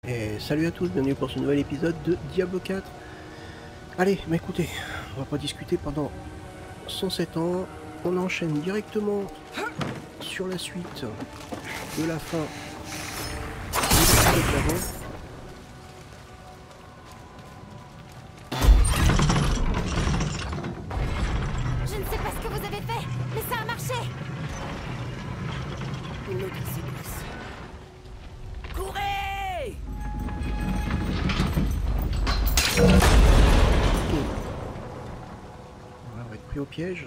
Et salut à tous, bienvenue pour ce nouvel épisode de Diablo 4. Allez, bah écoutez, on va pas discuter pendant 107 ans, on enchaîne directement sur la suite de la fin de l'épisode d'avant. Je ne sais pas ce que vous avez fait, mais ça a marché. Une autre séquence. Courez! On va être pris au piège.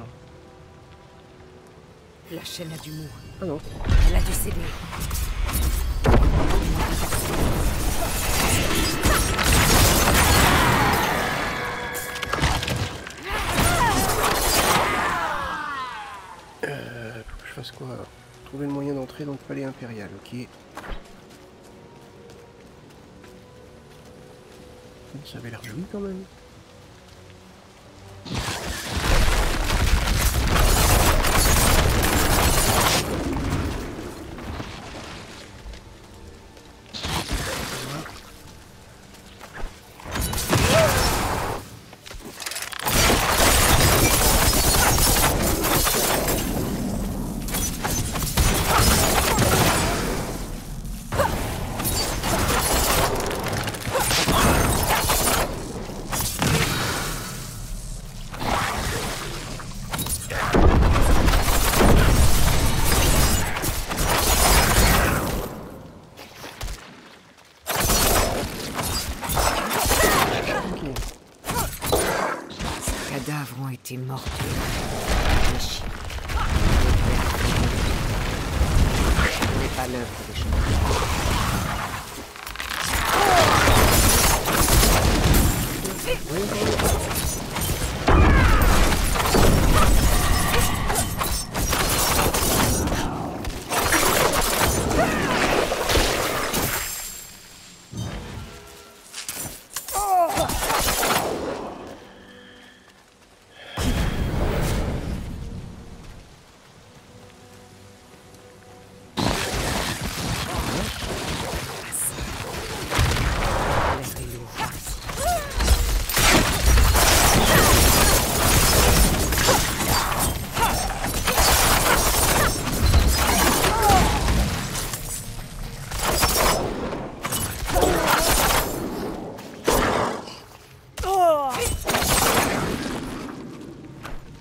La chaîne a dû mourir. Ah non. Elle a dû céder. Faut que je fasse quoi? Trouver le moyen d'entrer dans le palais impérial, ok. Ça avait l'air joli quand même. Cadavres ont été mordus. Léchés. Ce n'est pas l'œuvre des gens.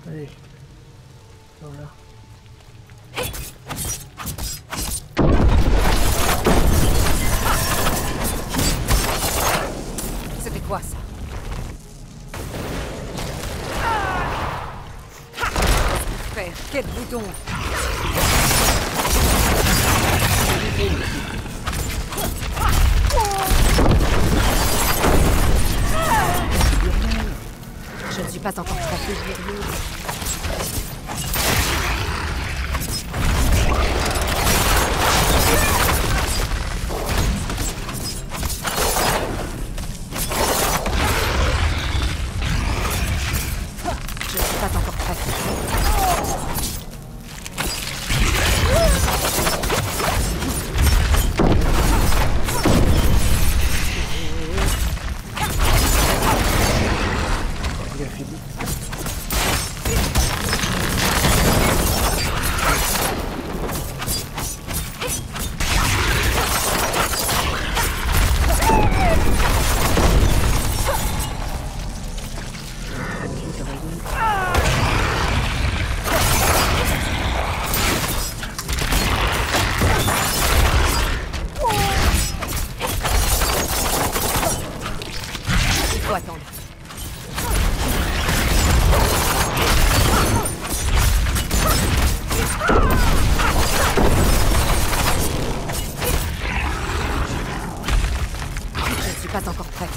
Allez. Voilà. C'était quoi ça? Frère, qu'êtes-vous donc? Je ne suis pas encore frappée. Je ne suis pas encore prête. Il a fait vite. Il faut attendre. Je ne suis pas encore prête.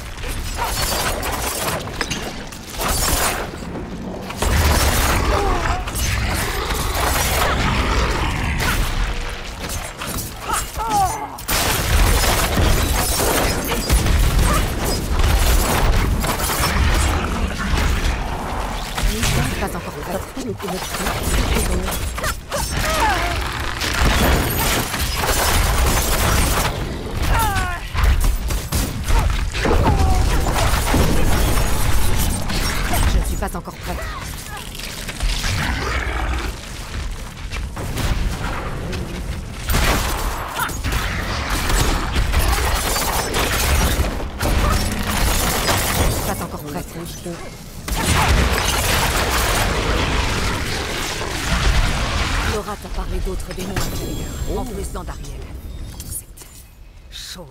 Pas encore prête. Tiens. Laura t'a parlé d'autres démons intérieurs, en plus d'Andariel. Cette chose,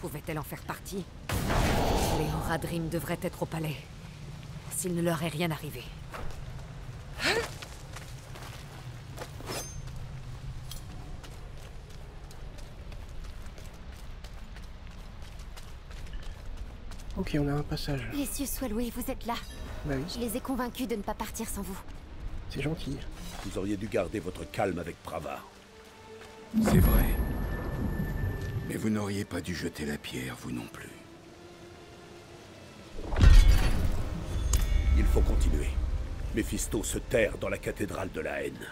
pouvait-elle en faire partie? Les Horadrim devraient être au palais, s'il ne leur est rien arrivé. Ok, on a un passage. Les cieux soient loués, vous êtes là. Bah oui, Je les ai convaincus de ne pas partir sans vous. c'est gentil. Vous auriez dû garder votre calme avec Prava. C'est vrai. Mais vous n'auriez pas dû jeter la pierre, vous non plus. Il faut continuer. Méphisto se terre dans la cathédrale de la haine.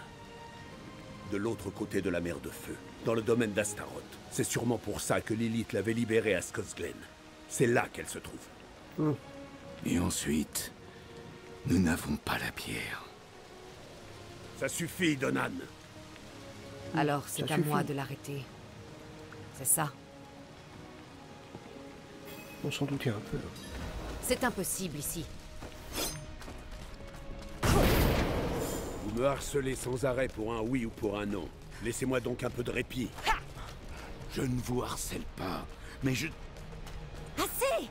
De l'autre côté de la mer de feu, dans le domaine d'Astaroth. C'est sûrement pour ça que Lilith l'avait libérée à Skosglen. C'est là qu'elle se trouve. Et ensuite, nous n'avons pas la pierre. Ça suffit, Donan. Alors c'est ça à suffit. moi de l'arrêter. C'est ça? On s'en doutait un peu. C'est impossible ici. Vous me harcelez sans arrêt pour un oui ou pour un non. Laissez-moi donc un peu de répit. Je ne vous harcèle pas, mais je... Assez!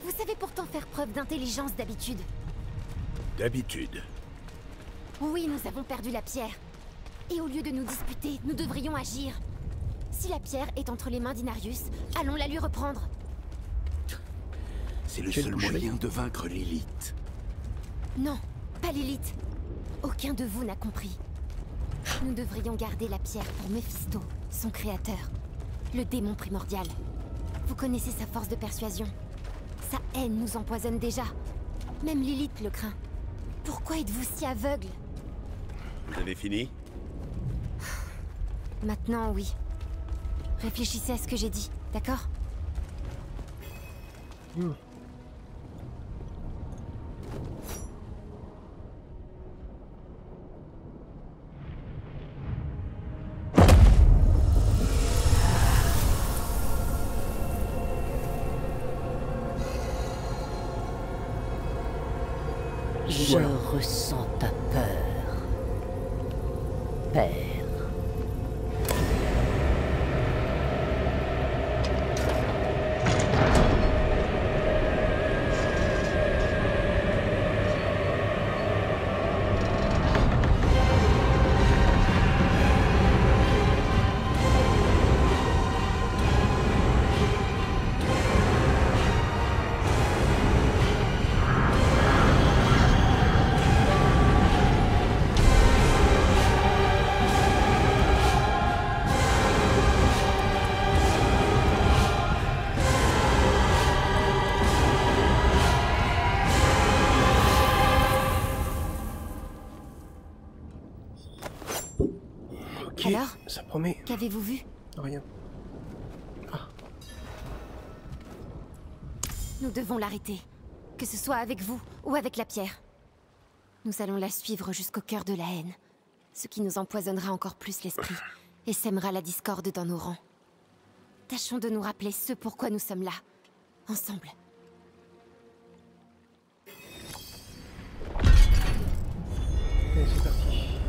Vous savez pourtant faire preuve d'intelligence d'habitude. D'habitude. Oui, nous avons perdu la pierre. Et au lieu de nous disputer, nous devrions agir. Si la pierre est entre les mains d'Inarius, allons la lui reprendre. C'est le Quel seul boucher. moyen de vaincre Lilith. Non, pas Lilith. Aucun de vous n'a compris. Nous devrions garder la pierre pour Méphisto, son créateur. Le démon primordial. Vous connaissez sa force de persuasion. Sa haine nous empoisonne déjà. Même Lilith le craint. Pourquoi êtes-vous si aveugle? Vous avez fini? Maintenant, oui. Réfléchissez à ce que j'ai dit, d'accord? Je Voilà. ressens ta peur, Père. Ok, Alors ça promet. Qu'avez-vous vu? Rien. Nous devons l'arrêter. Que ce soit avec vous ou avec la pierre. Nous allons la suivre jusqu'au cœur de la haine. Ce qui nous empoisonnera encore plus l'esprit et sèmera la discorde dans nos rangs. Tâchons de nous rappeler ce pourquoi nous sommes là. Ensemble. Allez, c'est parti.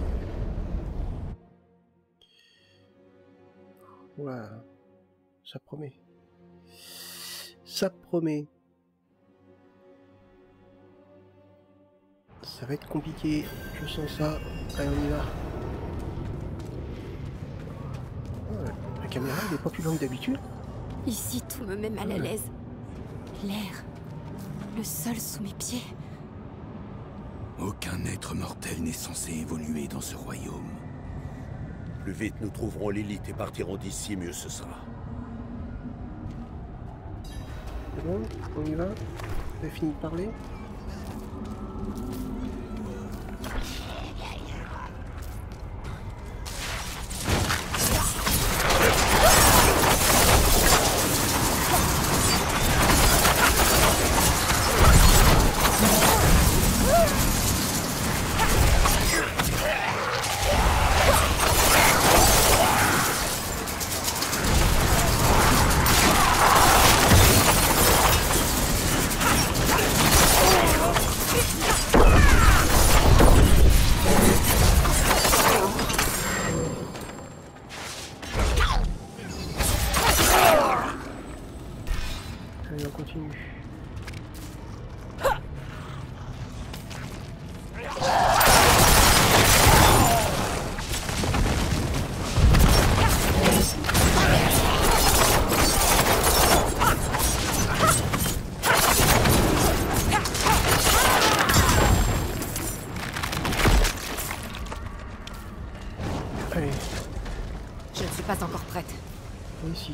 Voilà. Ça promet. Ça promet. Ça va être compliqué. Je sens ça. Allez, on y va. Oh, la caméra, elle est pas plus longue que d'habitude. Ici, tout me met mal à l'aise. L'air. Le sol sous mes pieds. Aucun être mortel n'est censé évoluer dans ce royaume. Plus vite nous trouverons Lilith et partirons d'ici, mieux ce sera. C'est bon, on y va. Vous avez fini de parler. Allez, on continue. Allez, Je ne suis pas encore prête. ici.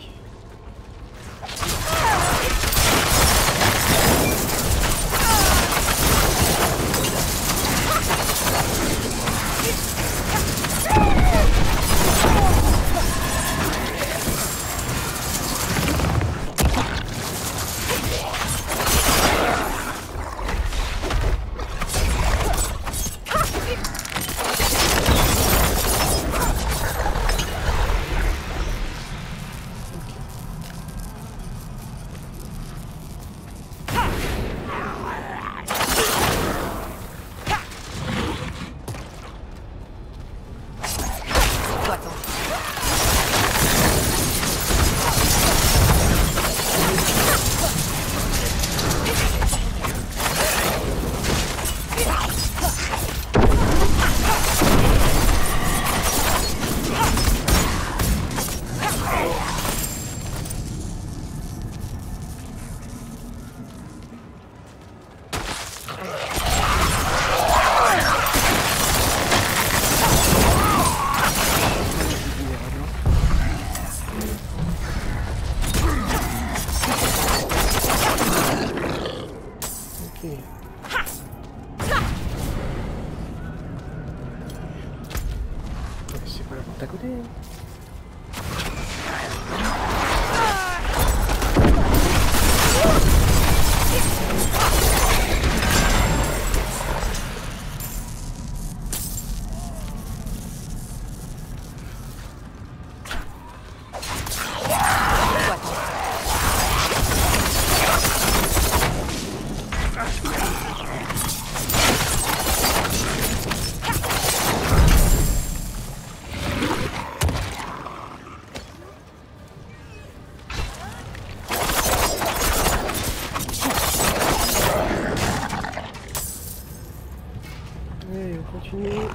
C'est pas la porte à côté. Allez, on continue.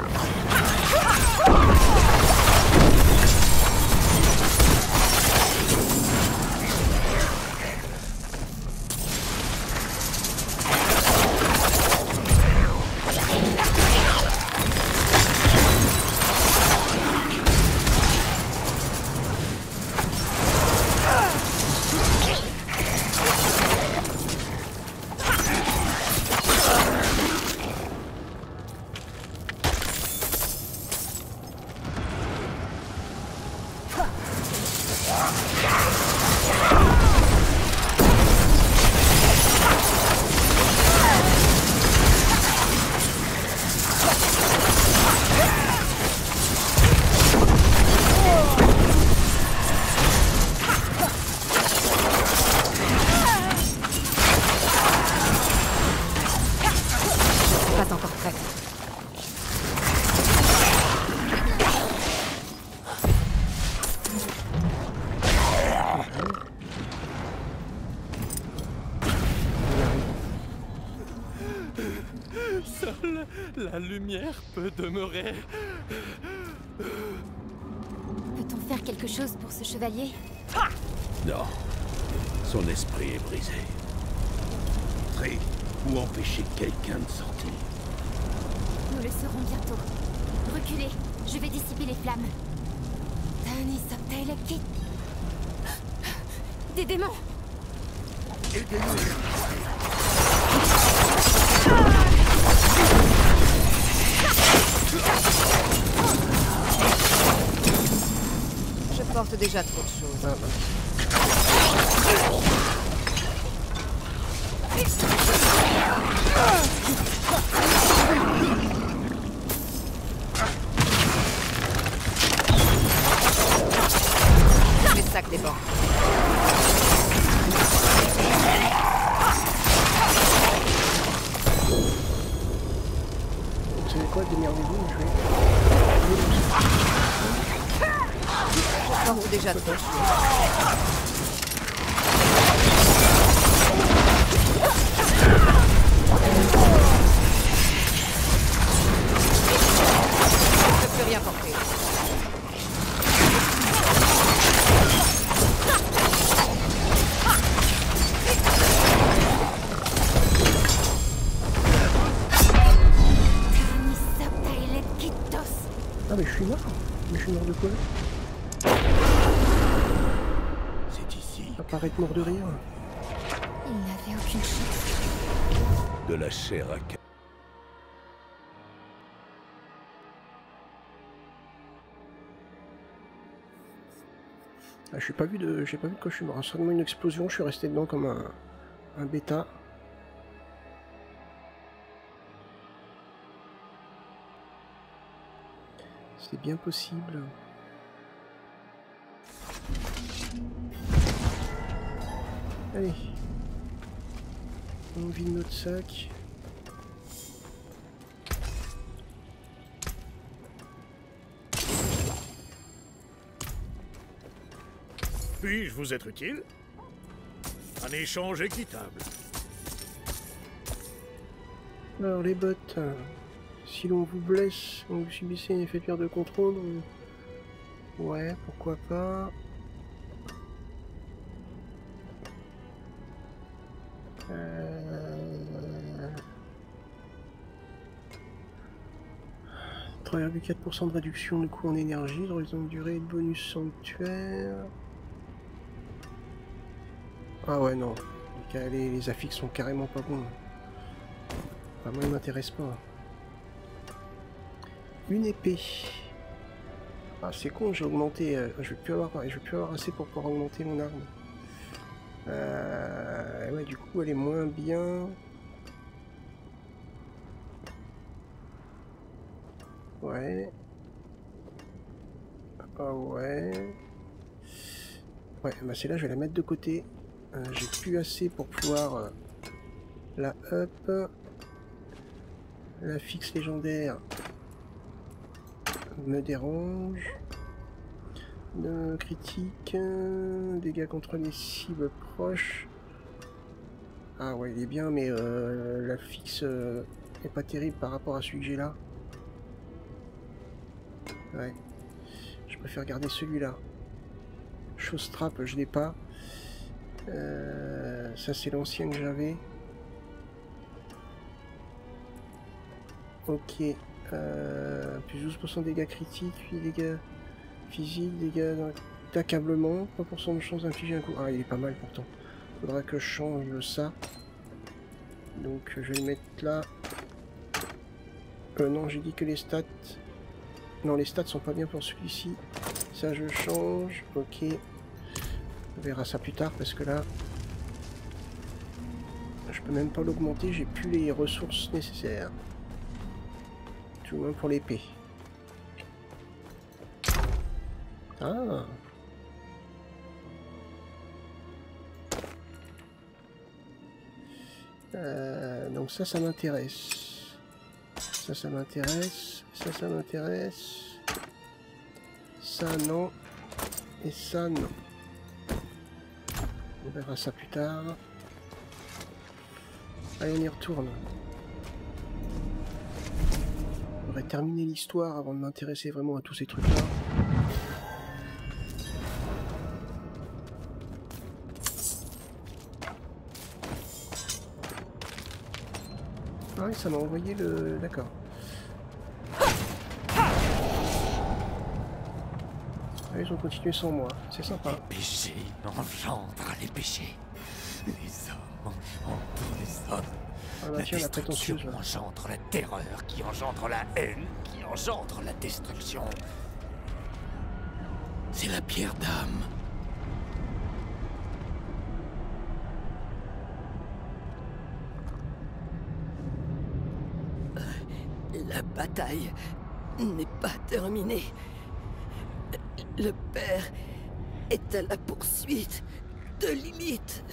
Pas encore prête. Seule la lumière peut demeurer. Peut-on faire quelque chose pour ce chevalier? Non. Son esprit est brisé. Entrer ou empêcher quelqu'un de sortir. Nous le saurons bientôt. Reculez, je vais dissiper les flammes. Tani Saptailakit. Des démons! Je porte déjà trop de choses. Ah, Les sacs débordent. Vous savez quoi, démerdez-vous, je vais... Je porte déjà trop de choses. Très bien porté. Ah mais je suis mort. Mais je suis mort de quoi? C'est ici. Apparaître mort de rire. Il n'avait aucune chance. De la chair à canon. Ah, j'ai pas vu de quoi je suis mort. Seulement une explosion, je suis resté dedans comme un bêta. C'est bien possible. Allez. On vide notre sac. Puis-je vous être utile? Un échange équitable. Alors les bottes, si l'on vous blesse, on vous subissez un effet de perte de contrôle, ouais, pourquoi pas. Euh... 3,4% de réduction de coût en énergie, de raison de durée et de bonus sanctuaire. Ah ouais non, les affixes sont carrément pas bons. Enfin, moi, il m'intéresse pas. Une épée. Ah, c'est con, j'ai augmenté. Je vais plus avoir assez pour pouvoir augmenter mon arme. Ouais, du coup, elle est moins bien. Ouais. Ah ouais. Ouais, bah celle-là, je vais la mettre de côté. J'ai plus assez pour pouvoir la up. La fixe légendaire me dérange. De critique, dégâts contre les cibles proches. Ah ouais, il est bien, mais la fixe est pas terrible par rapport à celui que j'ai là. Ouais, je préfère garder celui-là. Chose trap, je l'ai pas. Ça c'est l'ancien que j'avais. Ok, plus 12% de dégâts critiques, puis dégâts physiques, dégâts d'accablement, 3% de chance d'infliger un coup. Ah, il est pas mal pourtant. Faudra que je change ça. Donc je vais le mettre là. Non, j'ai dit que les stats... Non, les stats sont pas bien pour celui-ci. Ça, je change. Ok. On verra ça plus tard parce que là... Je peux même pas l'augmenter, j'ai plus les ressources nécessaires. Tout le moins pour l'épée. Ah. Donc ça m'intéresse. Ça m'intéresse. Ça m'intéresse. Ça non. Et ça non. On verra ça plus tard. Allez, on y retourne. On devrait terminer l'histoire avant de m'intéresser vraiment à tous ces trucs-là. Ah oui, ça m'a envoyé le... D'accord. Ah, ils ont continué sans moi. C'est sympa. Les péchés engendrent les péchés. Les hommes engendrent les hommes. Ah bah tiens, la prétentieuse là. Engendre la terreur, qui engendre la haine, qui engendre la destruction. C'est la pierre d'âme. La bataille n'est pas terminée. Le père est à la poursuite de Lilith.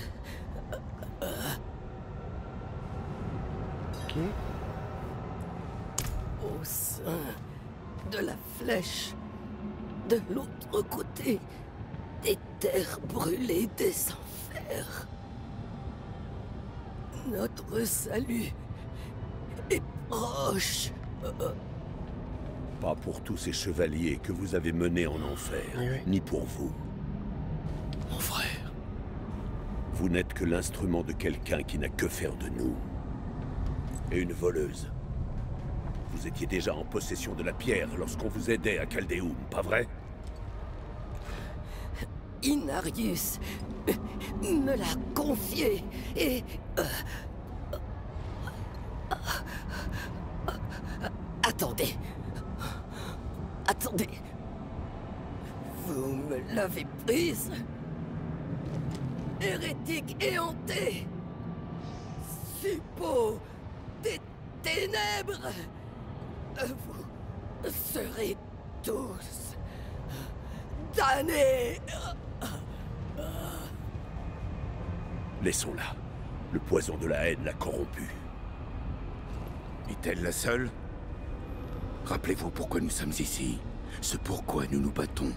Ok. Au sein de la flèche, de l'autre côté des terres brûlées des enfers. Notre salut est proche. Pas pour tous ces chevaliers que vous avez menés en enfer, ni pour vous. Mon frère. Vous n'êtes que l'instrument de quelqu'un qui n'a que faire de nous. Et une voleuse. Vous étiez déjà en possession de la pierre lorsqu'on vous aidait à Caldeum, pas vrai? Inarius me l'a confié et... Attendez. Attendez. Vous me l'avez prise? Hérétique éhonté! Suppôt des ténèbres! Vous serez tous damnés! Laissons-la. Le poison de la haine l'a corrompue. Est-elle la seule? Rappelez-vous pourquoi nous sommes ici. Ce pourquoi nous nous battons.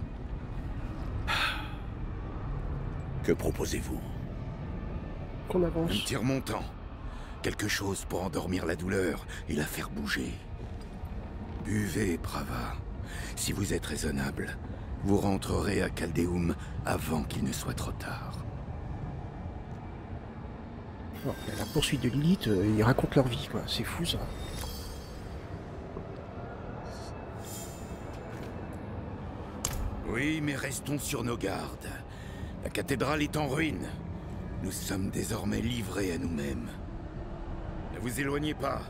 Que proposez-vous? Qu'on avance. Un tir montant. Quelque chose pour endormir la douleur et la faire bouger. Buvez, Prava. Si vous êtes raisonnable, vous rentrerez à Caldeum avant qu'il ne soit trop tard. Alors, la poursuite de Lilith, ils racontent leur vie, quoi. C'est fou, ça. Oui, mais restons sur nos gardes. La cathédrale est en ruine. Nous sommes désormais livrés à nous-mêmes. Ne vous éloignez pas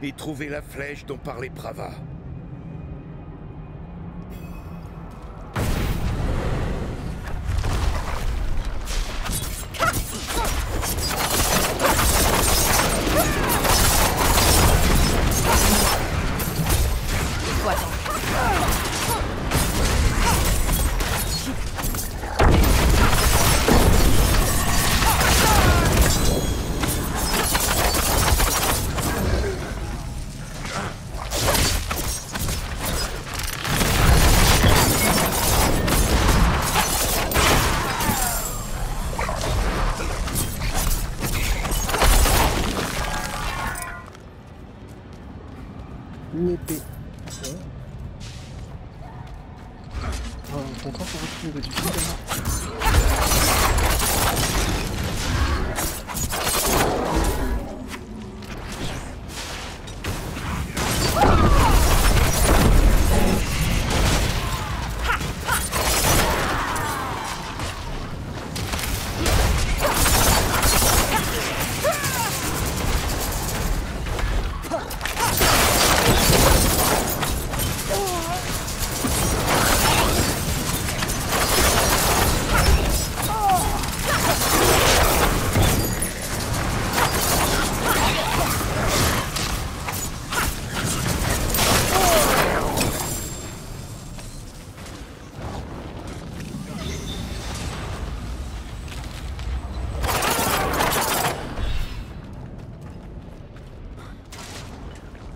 et trouvez la flèche dont parlait Prava. Une épée. Oh, faut encore qu'on retrouve du fil.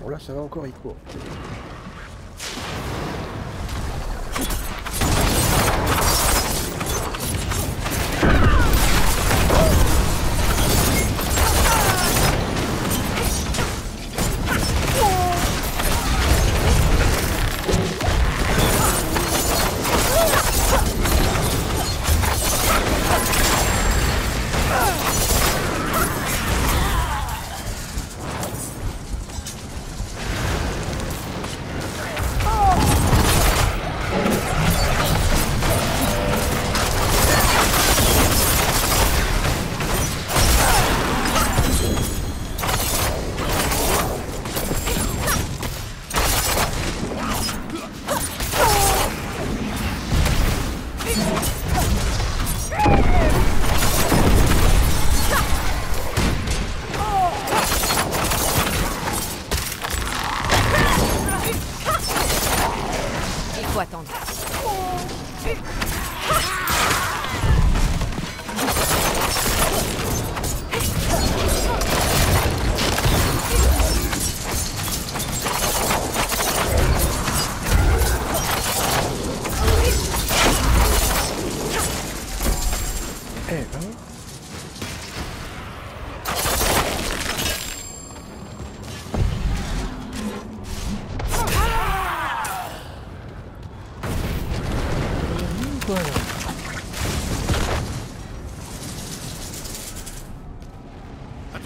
Bon là ça va encore, il court.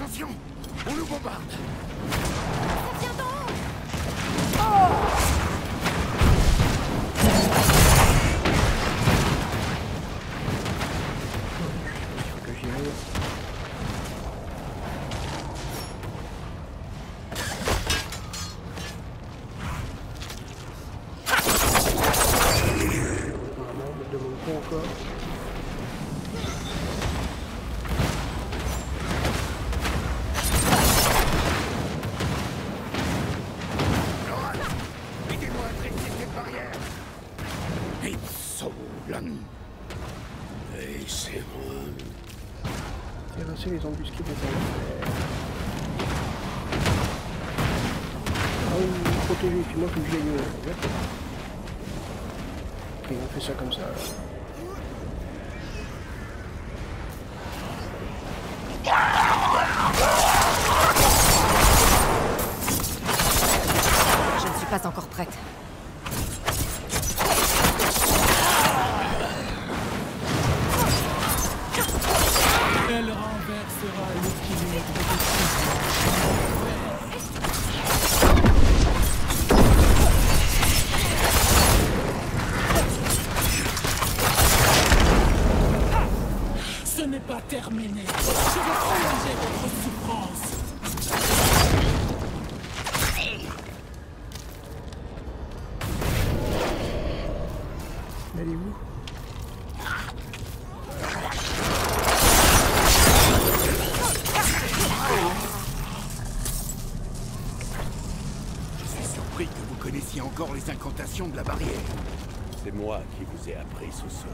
Attention! On nous bombarde! Ça vient d'en haut. Que j'y arrive. Apparemment, on me demande pas encore. Aidez-moi à dresser cette barrière! Et c'est moi. Terrasser les embusqués de terre. Ah oui, protéger, puis moi, faut que j'y aille. D'accord. Ok, on fait ça comme ça. Je ne suis pas encore prête. Elle renversera l'équilibre de tout. Ce n'est pas terminé. Je vais prolonger votre souffrance. Elle est où? Je suis surpris que vous connaissiez encore les incantations de la barrière. C'est moi qui vous ai appris ce sort.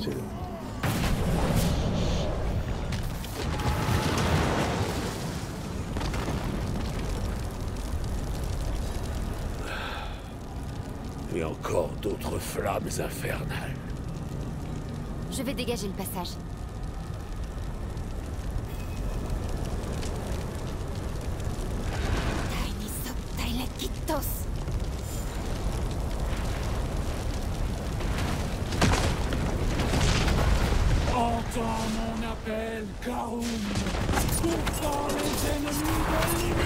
C'est là. Et encore d'autres flammes infernales. Je vais dégager le passage. Tiny Subtile. Entends mon appel, Karum. Pourtant les ennemis de l'île.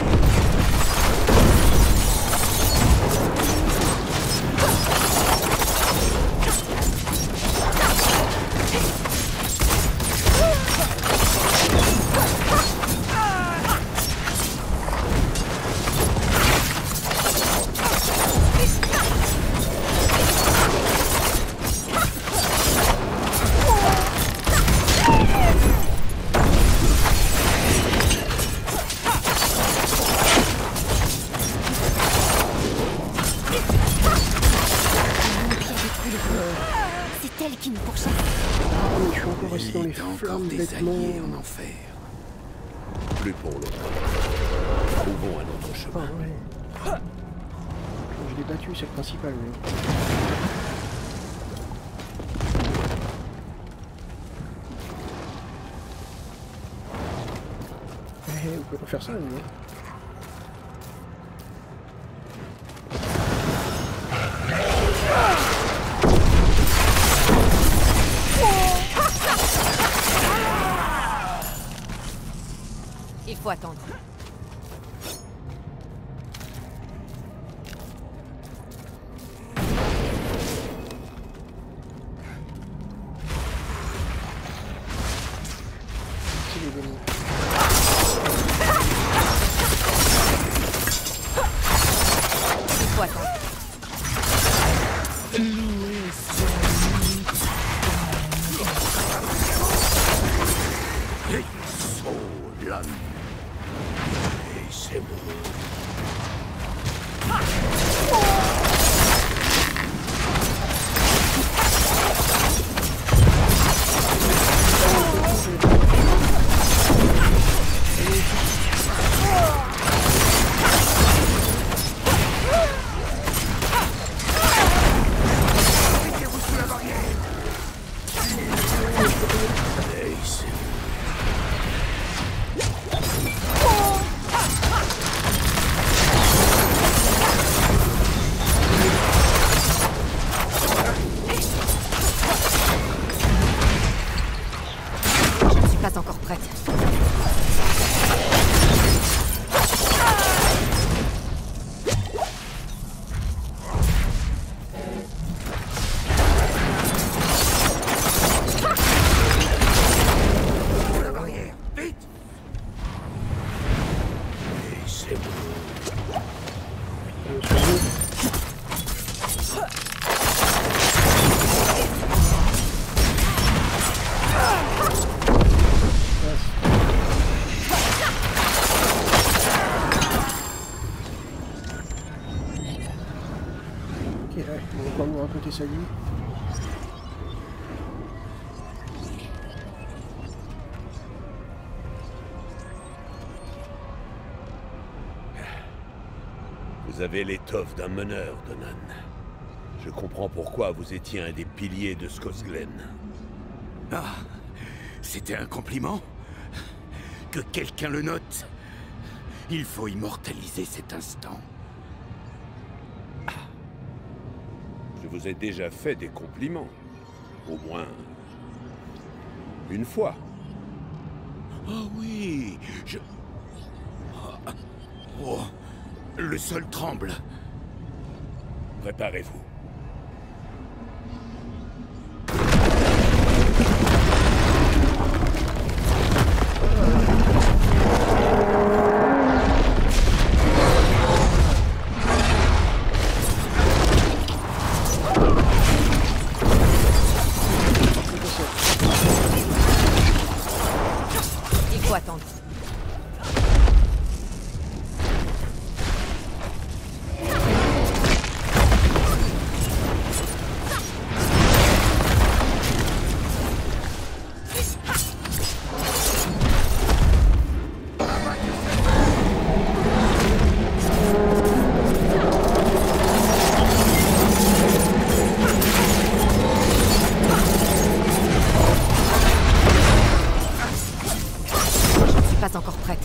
C'est elle qui nous pourchasse. Ah, mais je suis encore resté dans les L'élite a encore flammes des bêtement. alliés en enfer. Plus pour l'autre. Trouvons un autre Ah chemin. ouais. Je l'ai battu, c'est le principal. Mais... on peut pas faire ça, mais... Il faut attendre. C'est les démons. Il faut attendre. Et Solan. Et c'est moi. Mettez-vous sous la barrière! Et c'est moi. monter sa ligne. Vous avez l'étoffe d'un meneur, Donan. Je comprends pourquoi vous étiez un des piliers de Skosglen. Ah, c'était un compliment? Que quelqu'un le note. Il faut immortaliser cet instant. Je vous ai déjà fait des compliments. Au moins... une fois. Oh oui, Oh, le sol tremble. Préparez-vous. Il faut attendre. Pas encore prête.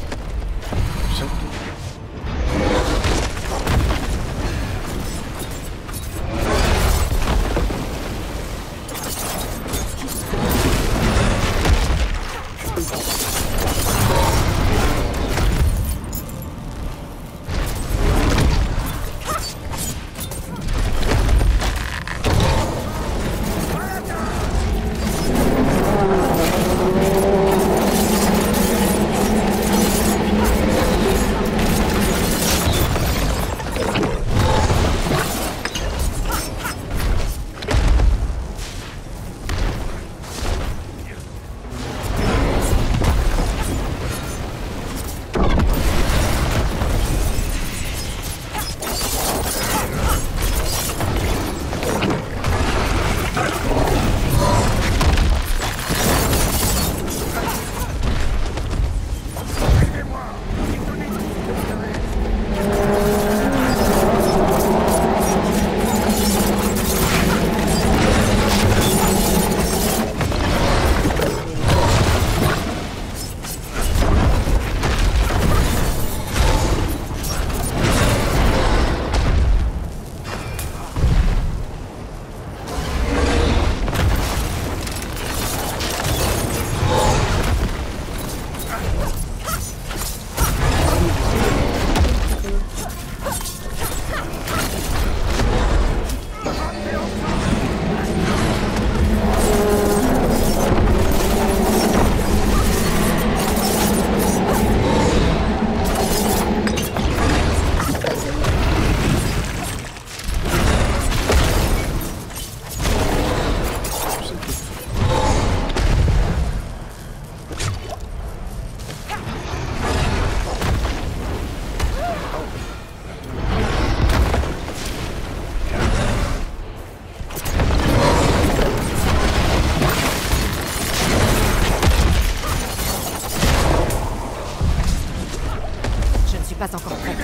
Pas encore prête.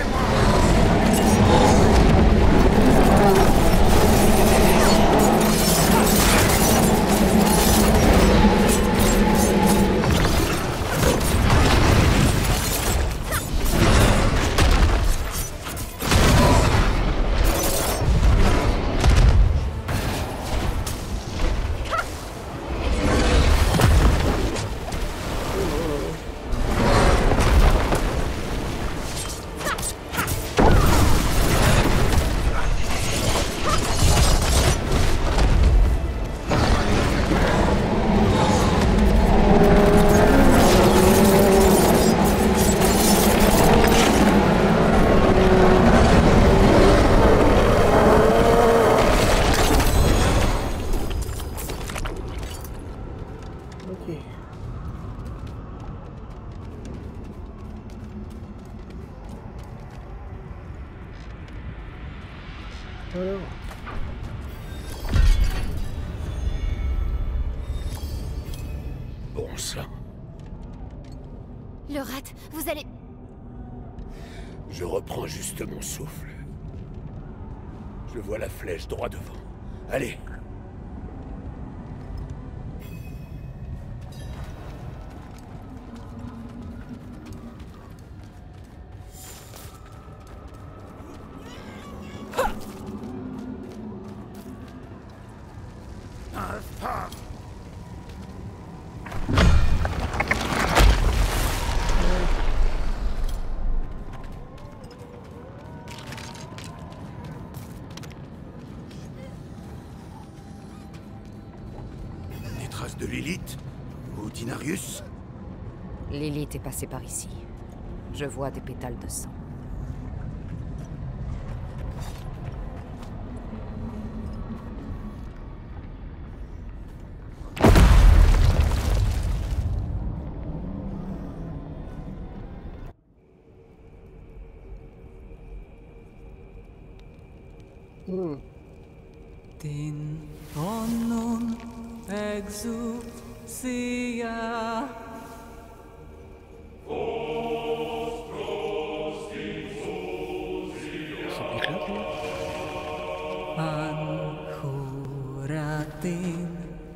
Alors. Le rat, vous allez... Je reprends juste mon souffle. Je vois la flèche droit devant. Allez. De Lilith ou d'Inarius? Lilith est passée par ici. Je vois des pétales de sang. Tin onnun exousia. Anchuratin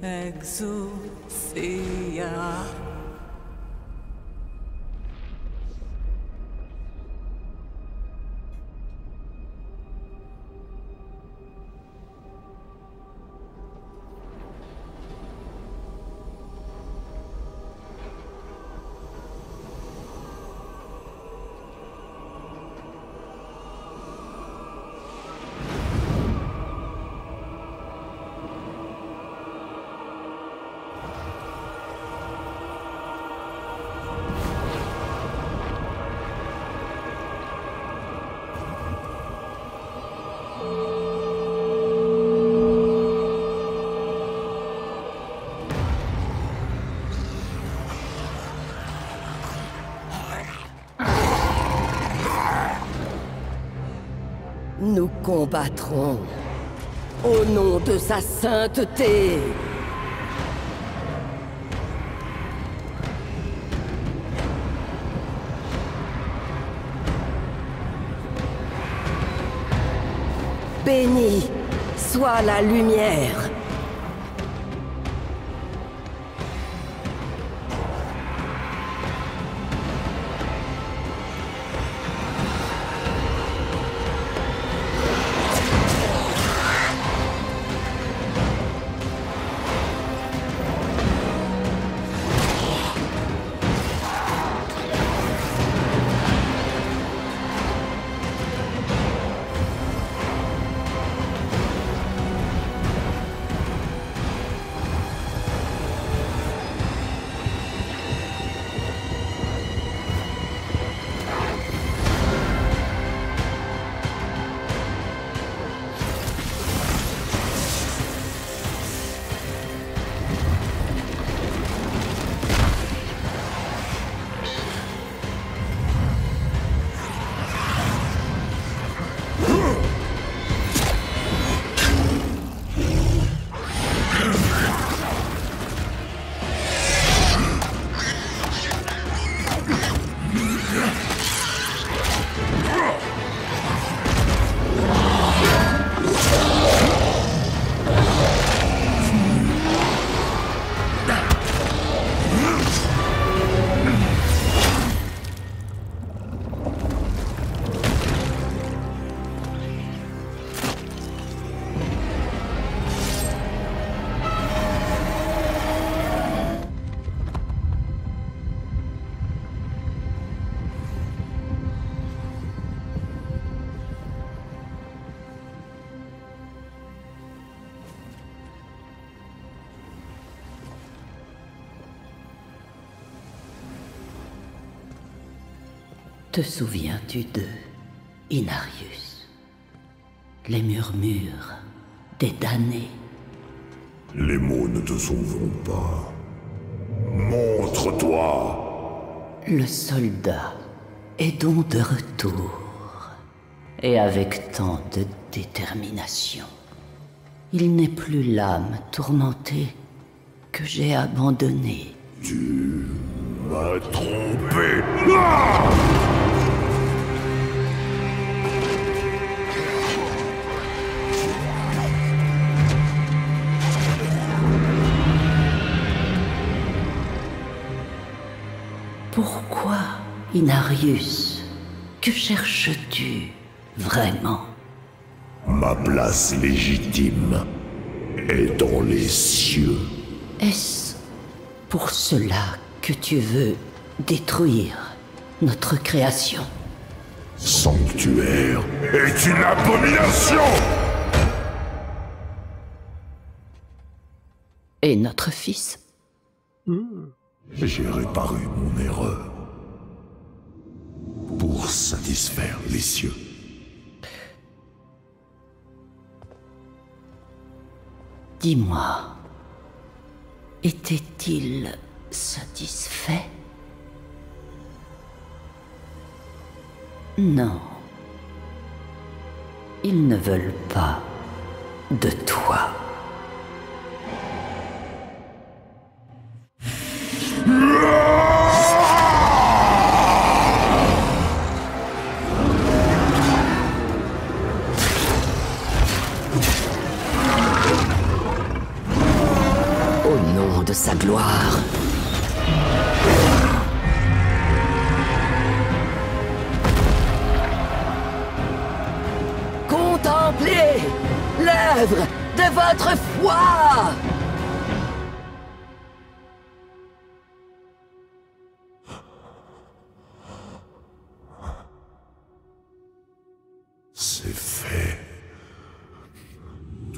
exousia. Nous combattrons au nom de sa sainteté. Bénie soit la lumière. Te souviens-tu de Inarius? Les murmures des damnés. Les mots ne te sauveront pas. Montre-toi! Le soldat est donc de retour, et avec tant de détermination. Il n'est plus l'âme tourmentée que j'ai abandonnée. Tu m'a trompé. Ah! Pourquoi, Inarius? Que cherches-tu, vraiment? Ma place légitime est dans les cieux. Est-ce pour cela que tu veux détruire notre création? Sanctuaire est une abomination! Et notre fils? J'ai réparé mon erreur pour satisfaire les cieux. Dis-moi, était-il satisfait? Non. Ils ne veulent pas de toi. Au nom de sa gloire. Contemplez l'œuvre de votre foi! C'est fait.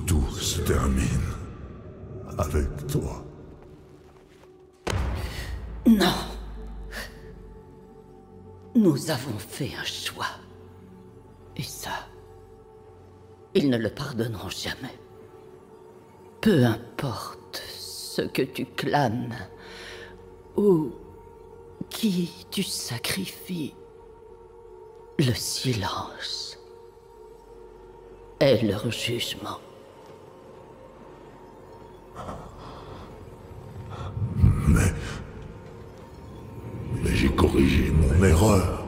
Tout se termine avec toi. Non. Nous avons fait un choix. Et ça, ils ne le pardonneront jamais. Peu importe ce que tu clames ou qui tu sacrifies, le silence est leur jugement. Mais j'ai corrigé mon erreur.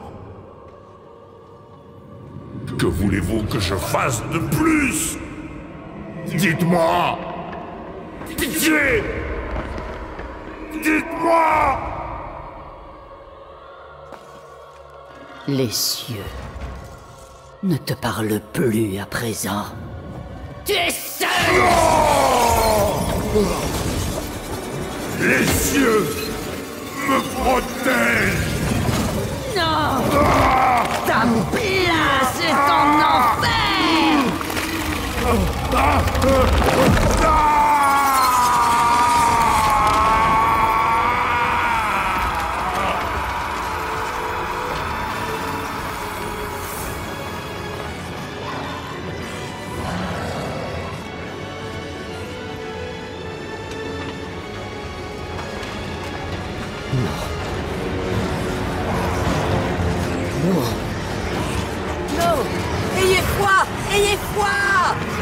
Que voulez-vous que je fasse de plus? Dites-moi! Pitié! Dites-moi! Les cieux ne te parlent plus à présent. Tu es seul! Les cieux me protègent! Non! Ta place est en enfer! Non! Ayez foi! Ayez foi!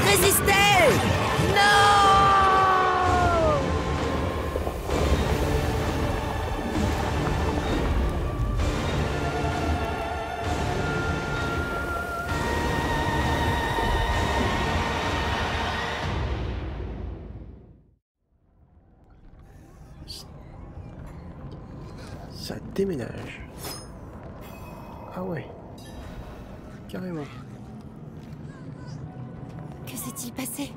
Résistez! Non! Ça déménage. Ah ouais. Carrément. Que s'est-il passé?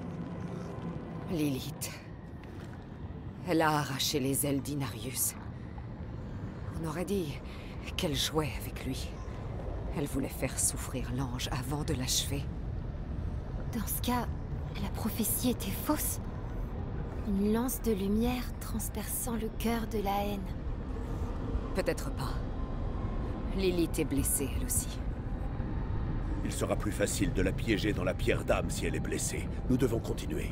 Lilith. Elle a arraché les ailes d'Inarius. On aurait dit qu'elle jouait avec lui. Elle voulait faire souffrir l'ange avant de l'achever. Dans ce cas, la prophétie était fausse. Une lance de lumière transperçant le cœur de la haine. Peut-être pas. Lilith est blessée, elle aussi. Il sera plus facile de la piéger dans la pierre d'âme si elle est blessée. Nous devons continuer.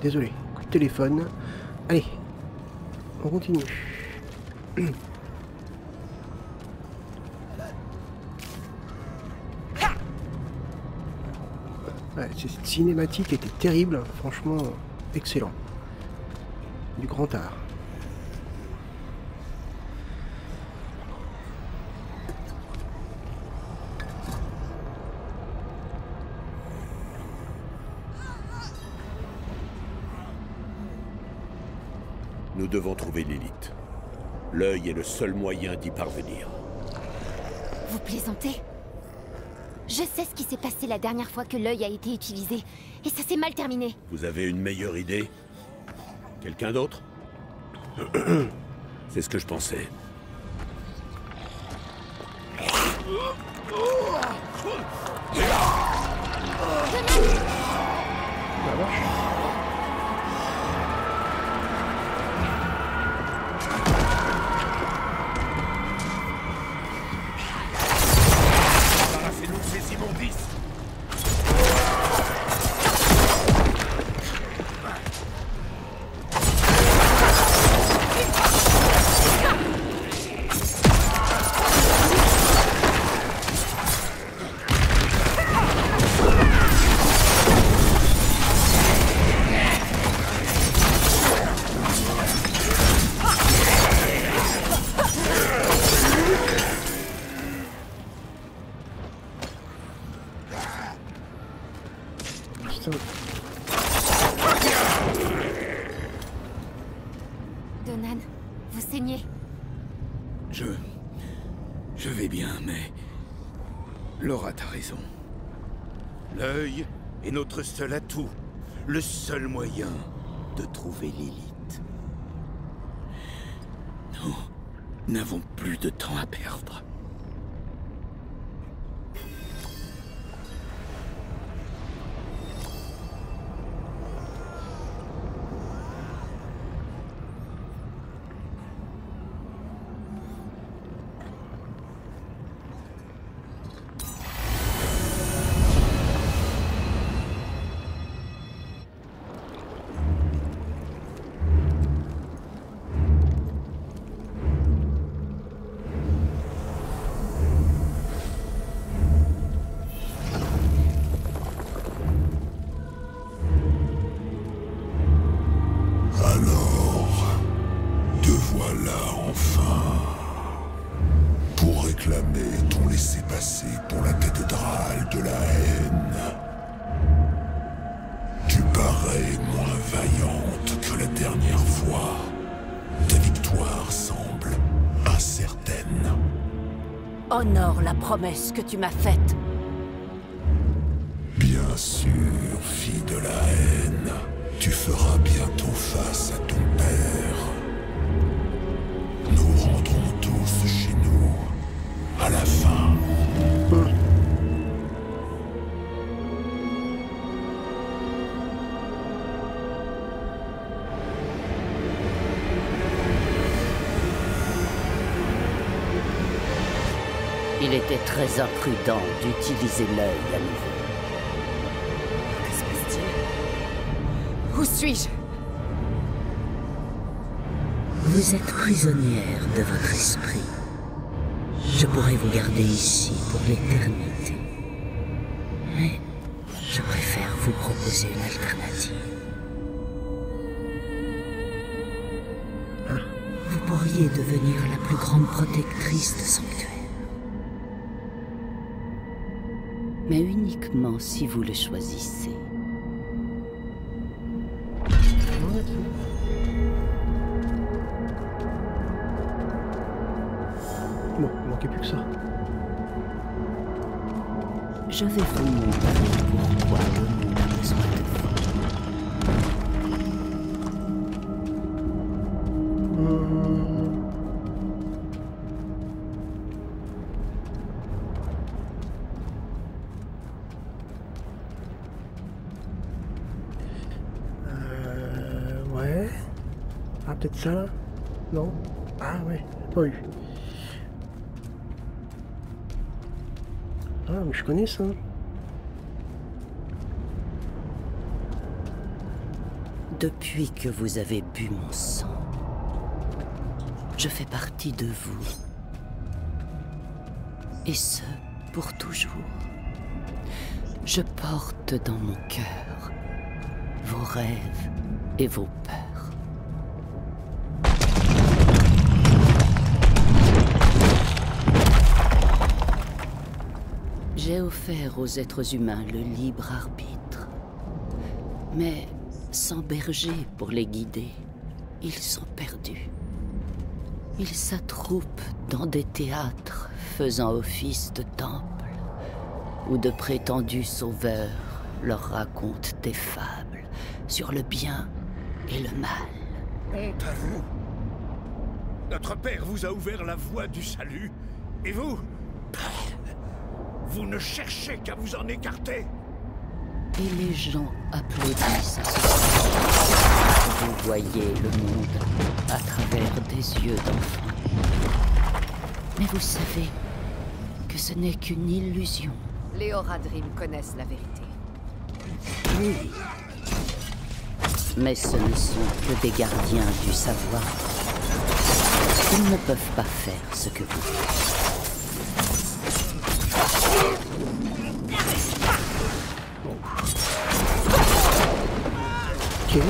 Désolé, coup de téléphone. Allez, on continue. Ouais, cette cinématique était terrible, franchement excellent. du grand art. Nous devons trouver Lilith. L'œil est le seul moyen d'y parvenir. Vous plaisantez? Je sais ce qui s'est passé la dernière fois que l'œil a été utilisé, et ça s'est mal terminé. Vous avez une meilleure idée? Quelqu'un d'autre? C'est ce que je pensais. Débarrassez-nous de ces immondices! Donan, vous saignez. Je vais bien, mais... Laura, t'as raison. L'œil est notre seul atout. Le seul moyen de trouver Lilith. Nous n'avons plus de temps à perdre. Ton laissez-passer pour la cathédrale de la haine. Tu parais moins vaillante que la dernière fois. Ta victoire semble incertaine. Honore la promesse que tu m'as faite. Bien sûr, fille de la haine. Tu feras bientôt face à ton père. Nous rentrons tous chez nous. À la fin. Il était très imprudent d'utiliser l'œil à nouveau. Que se passe-t-il? Où suis-je? Vous êtes prisonnière de votre esprit. Je pourrais vous garder ici pour l'éternité. Mais je préfère vous proposer une alternative. Vous pourriez devenir la plus grande protectrice de sanctuaire. Mais uniquement si vous le choisissez. Bon, il manquait plus que ça. Je vais vous montrer pourquoi le monde a besoin de vous. Ouais. Ah, peut-être ça là? Non? Ah ouais, pas eu. Ah, mais je connais ça. Depuis que vous avez bu mon sang, je fais partie de vous. Et ce, pour toujours. Je porte dans mon cœur vos rêves et vos peurs. avait offert aux êtres humains le libre arbitre. Mais sans berger pour les guider, ils sont perdus. Ils s'attroupent dans des théâtres faisant office de temple, où de prétendus sauveurs leur racontent des fables sur le bien et le mal. Honte à vous! Notre père vous a ouvert la voie du salut, et vous... vous ne cherchez qu'à vous en écarter! Et les gens applaudissent à ce moment. Vous voyez le monde à travers des yeux d'enfant. Mais vous savez que ce n'est qu'une illusion. Les Horadrim connaissent la vérité. Oui. Mais ce ne sont que des gardiens du savoir. Ils ne peuvent pas faire ce que vous faites. Ok.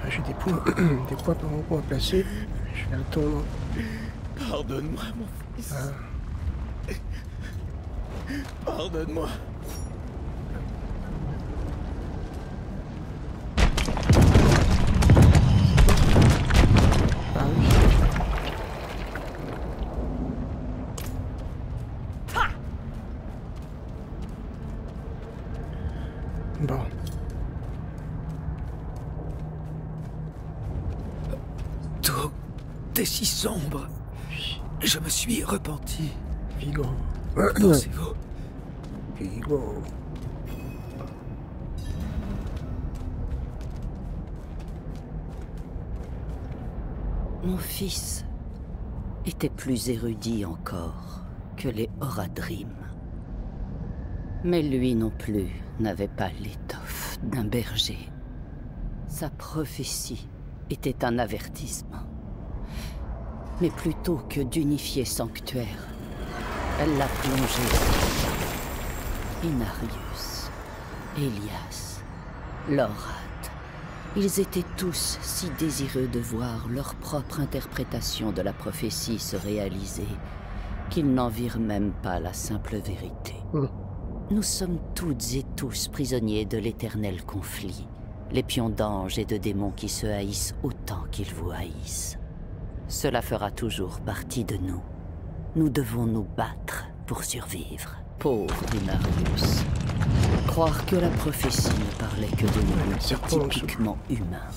Ah, j'ai des points, des points par rond à placer. Je vais attendre. Pardonne-moi, mon fils. Pardonne-moi. Ah oui. Bon. Tout est si sombre. Je me suis repenti. Vigo. Pensez-vous? Vigo. Mon fils était plus érudit encore que les Horadrim. Mais lui non plus n'avait pas l'étoffe d'un berger. Sa prophétie était un avertissement. Mais plutôt que d'unifier sanctuaire, elle l'a plongé dans Inarius, Elias, Lorath. Ils étaient tous si désireux de voir leur propre interprétation de la prophétie se réaliser qu'ils n'en virent même pas la simple vérité. Nous sommes toutes et tous prisonniers de l'éternel conflit, les pions d'anges et de démons qui se haïssent autant qu'ils vous haïssent. Cela fera toujours partie de nous. Nous devons nous battre pour survivre. Pauvre Inarius. Croire que la prophétie ne parlait que de nous est typiquement humain.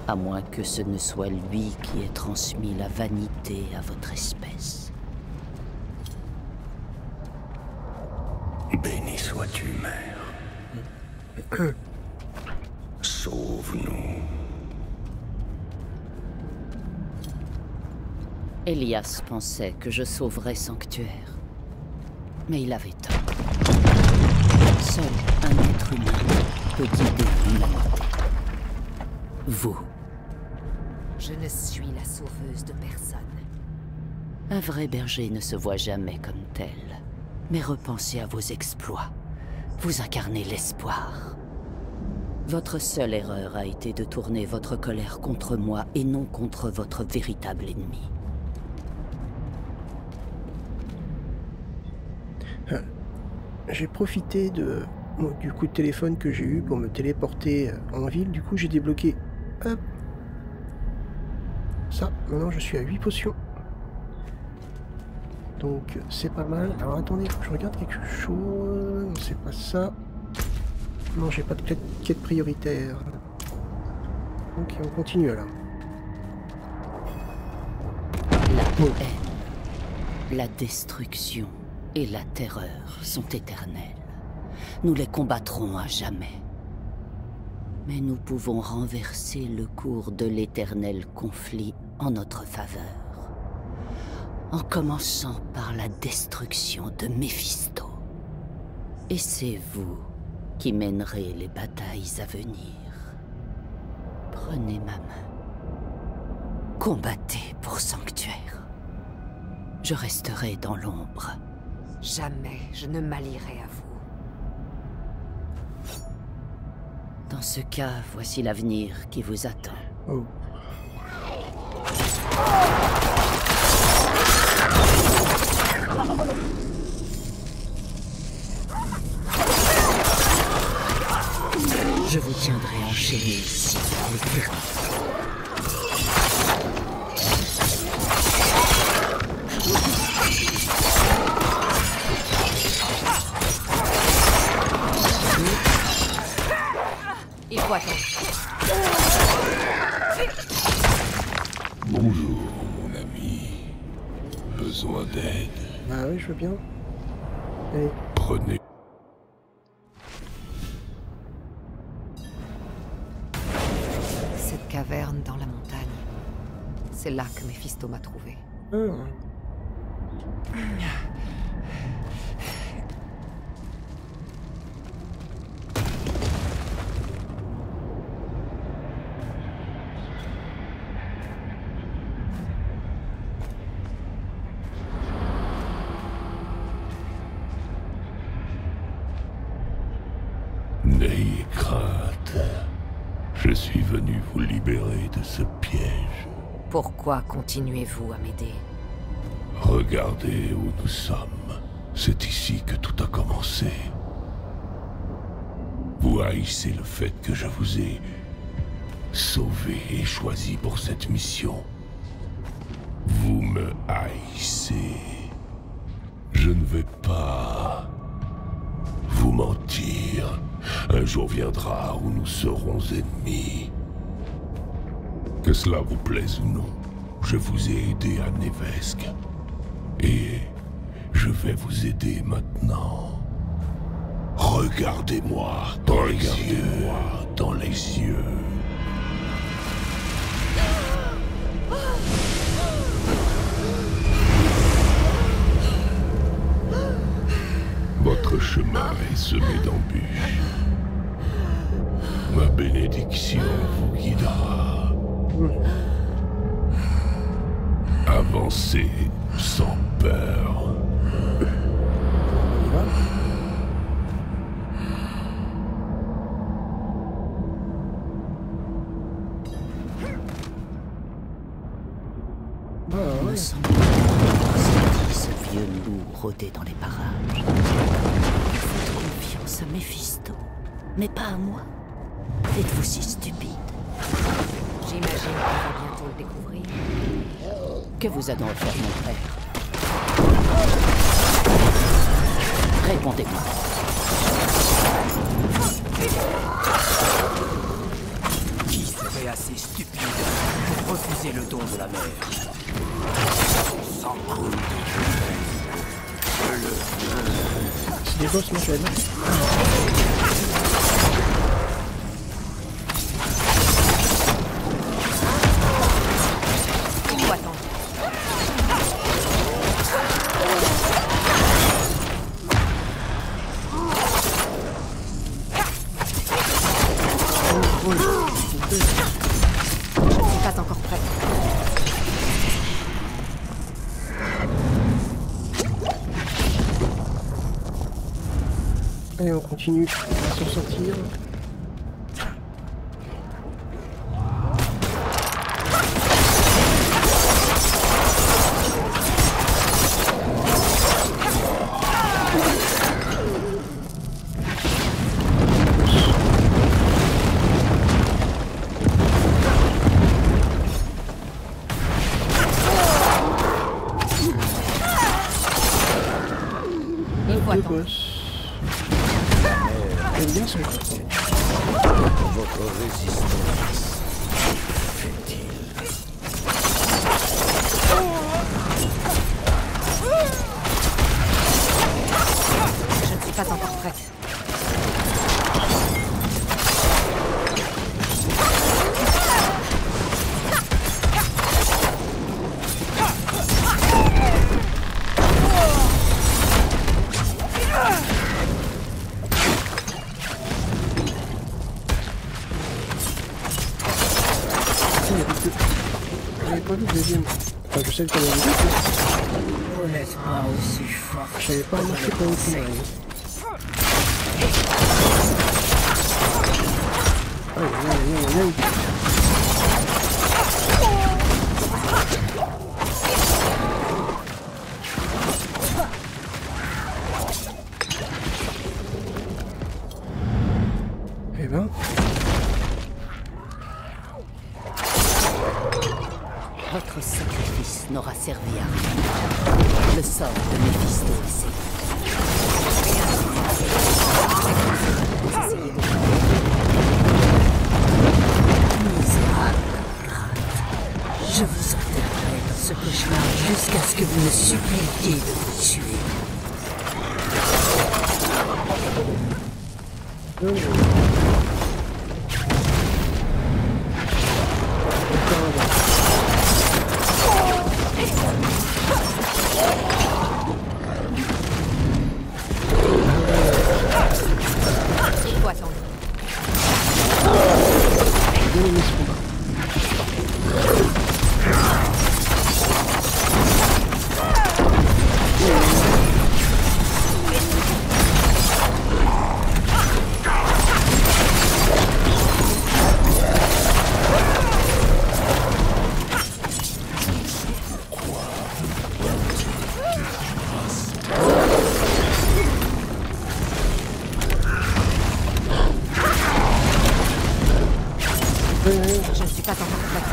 À moins que ce ne soit lui qui ait transmis la vanité à votre espèce. Béni sois-tu, mère. Sauve-nous. Elias pensait que je sauverais Sanctuaire. Mais il avait tort. Seul un être humain peut guider l'humanité. Vous. Je ne suis la sauveuse de personne. Un vrai berger ne se voit jamais comme tel. Mais repensez à vos exploits. Vous incarnez l'espoir. Votre seule erreur a été de tourner votre colère contre moi et non contre votre véritable ennemi. J'ai profité du coup de téléphone que j'ai eu pour me téléporter en ville. Du coup, j'ai débloqué hop, ça. Maintenant, je suis à 8 potions. Donc, c'est pas mal. Alors, attendez, faut que je regarde quelque chose. Non, c'est pas ça. Non, j'ai pas de quête prioritaire. Ok, on continue alors. La haine, la destruction et la terreur sont éternelles. Nous les combattrons à jamais. Mais nous pouvons renverser le cours de l'éternel conflit en notre faveur. En commençant par la destruction de Méphisto. Et c'est vous qui mènerez les batailles à venir. Prenez ma main. Combattez pour Sanctuaire. Je resterai dans l'ombre. Jamais je ne m'allierai à vous. Dans ce cas, voici l'avenir qui vous attend. Oh. Je vous tiendrai enchaîné ici pour l'éternité. Il faut attendre. Bonjour, mon ami. Besoin d'aide? Ah oui, je veux bien. Allez. Prenez. Cette caverne dans la montagne. C'est là que Méphisto m'a trouvé. N'ayez crainte. Je suis venu vous libérer de ce piège. Pourquoi continuez-vous à m'aider? Regardez où nous sommes. C'est ici que tout a commencé. Vous haïssez le fait que je vous ai sauvé et choisi pour cette mission. Vous me haïssez. Je ne vais pas vous mentir. Un jour viendra où nous serons ennemis. Que cela vous plaise ou non, je vous ai aidé à Nevesk. Et je vais vous aider maintenant. Regardez-moi dans les yeux. Dans les yeux. Votre chemin est semé d'embûches. Ma bénédiction vous guidera. Avancez sans peur. Il me semble que j'ai ce vieux loup rôder dans les parages. Faites confiance à Méphisto, mais pas à moi. Êtes-vous si stupide? J'imagine qu'on va bientôt le découvrir. Que vous a donc fait mon père? Répondez-moi. Qui serait assez stupide pour refuser le don de la mer? Sans coup C'est des boss, moi, je vais aller. Il faut attendre. Je ne suis pas encore prête. Allez, on continue à s'en sortir. Deux boss. J'aime bien son côté. votre résistance fait-il? Je ne suis pas encore prête. J'avais pas vu le deuxième. Enfin, je sais que t'en as vu. Vous n'êtes pas aussi fort. Je savais pas marcher pour une finale. Aïe, aïe, aïe, aïe. Votre sacrifice n'aura servi à rien. Le sort de Méphisto est scellé. Misérable ingrate. Je vous enterrerai dans ce cauchemar jusqu'à ce que vous me suppliquiez de vous tuer. Je ne suis pas encore complète.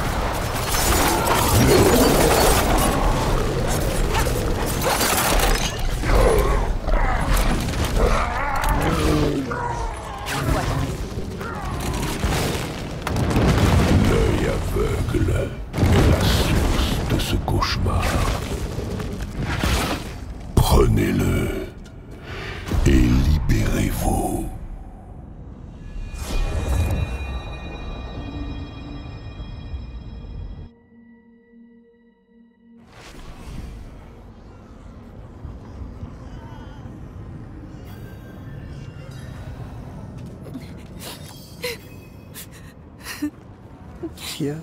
L'œil aveugle est la source de ce cauchemar. Prenez-le et libérez-vous. Tia.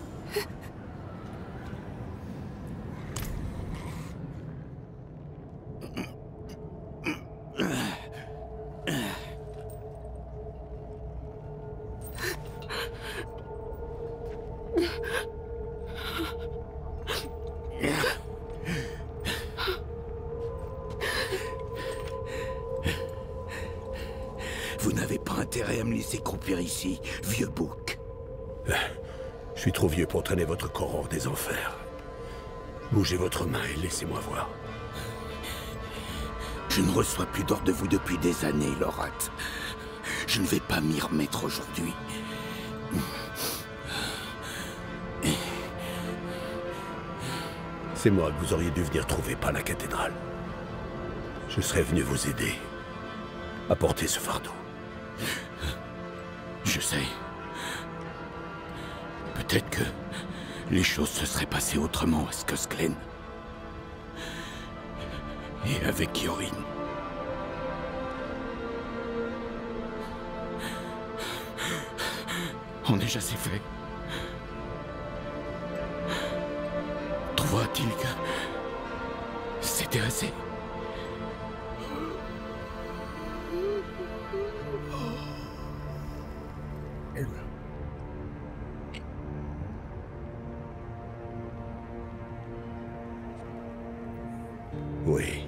Vous n'avez pas intérêt à me laisser croupir ici, vieux bouc. Je suis trop vieux pour traîner votre corps hors des enfers. Bougez votre main et laissez-moi voir. Je ne reçois plus d'ordre de vous depuis des années, Lorat. Je ne vais pas m'y remettre aujourd'hui. C'est moi que vous auriez dû venir trouver, pas la cathédrale. Je serais venu vous aider à porter ce fardeau. Je sais. Peut-être que les choses se seraient passées autrement à Skosglen. Et avec Yorin. On est déjà assez fait. Trouvera-t-il que c'était assez? Et voilà. Oui.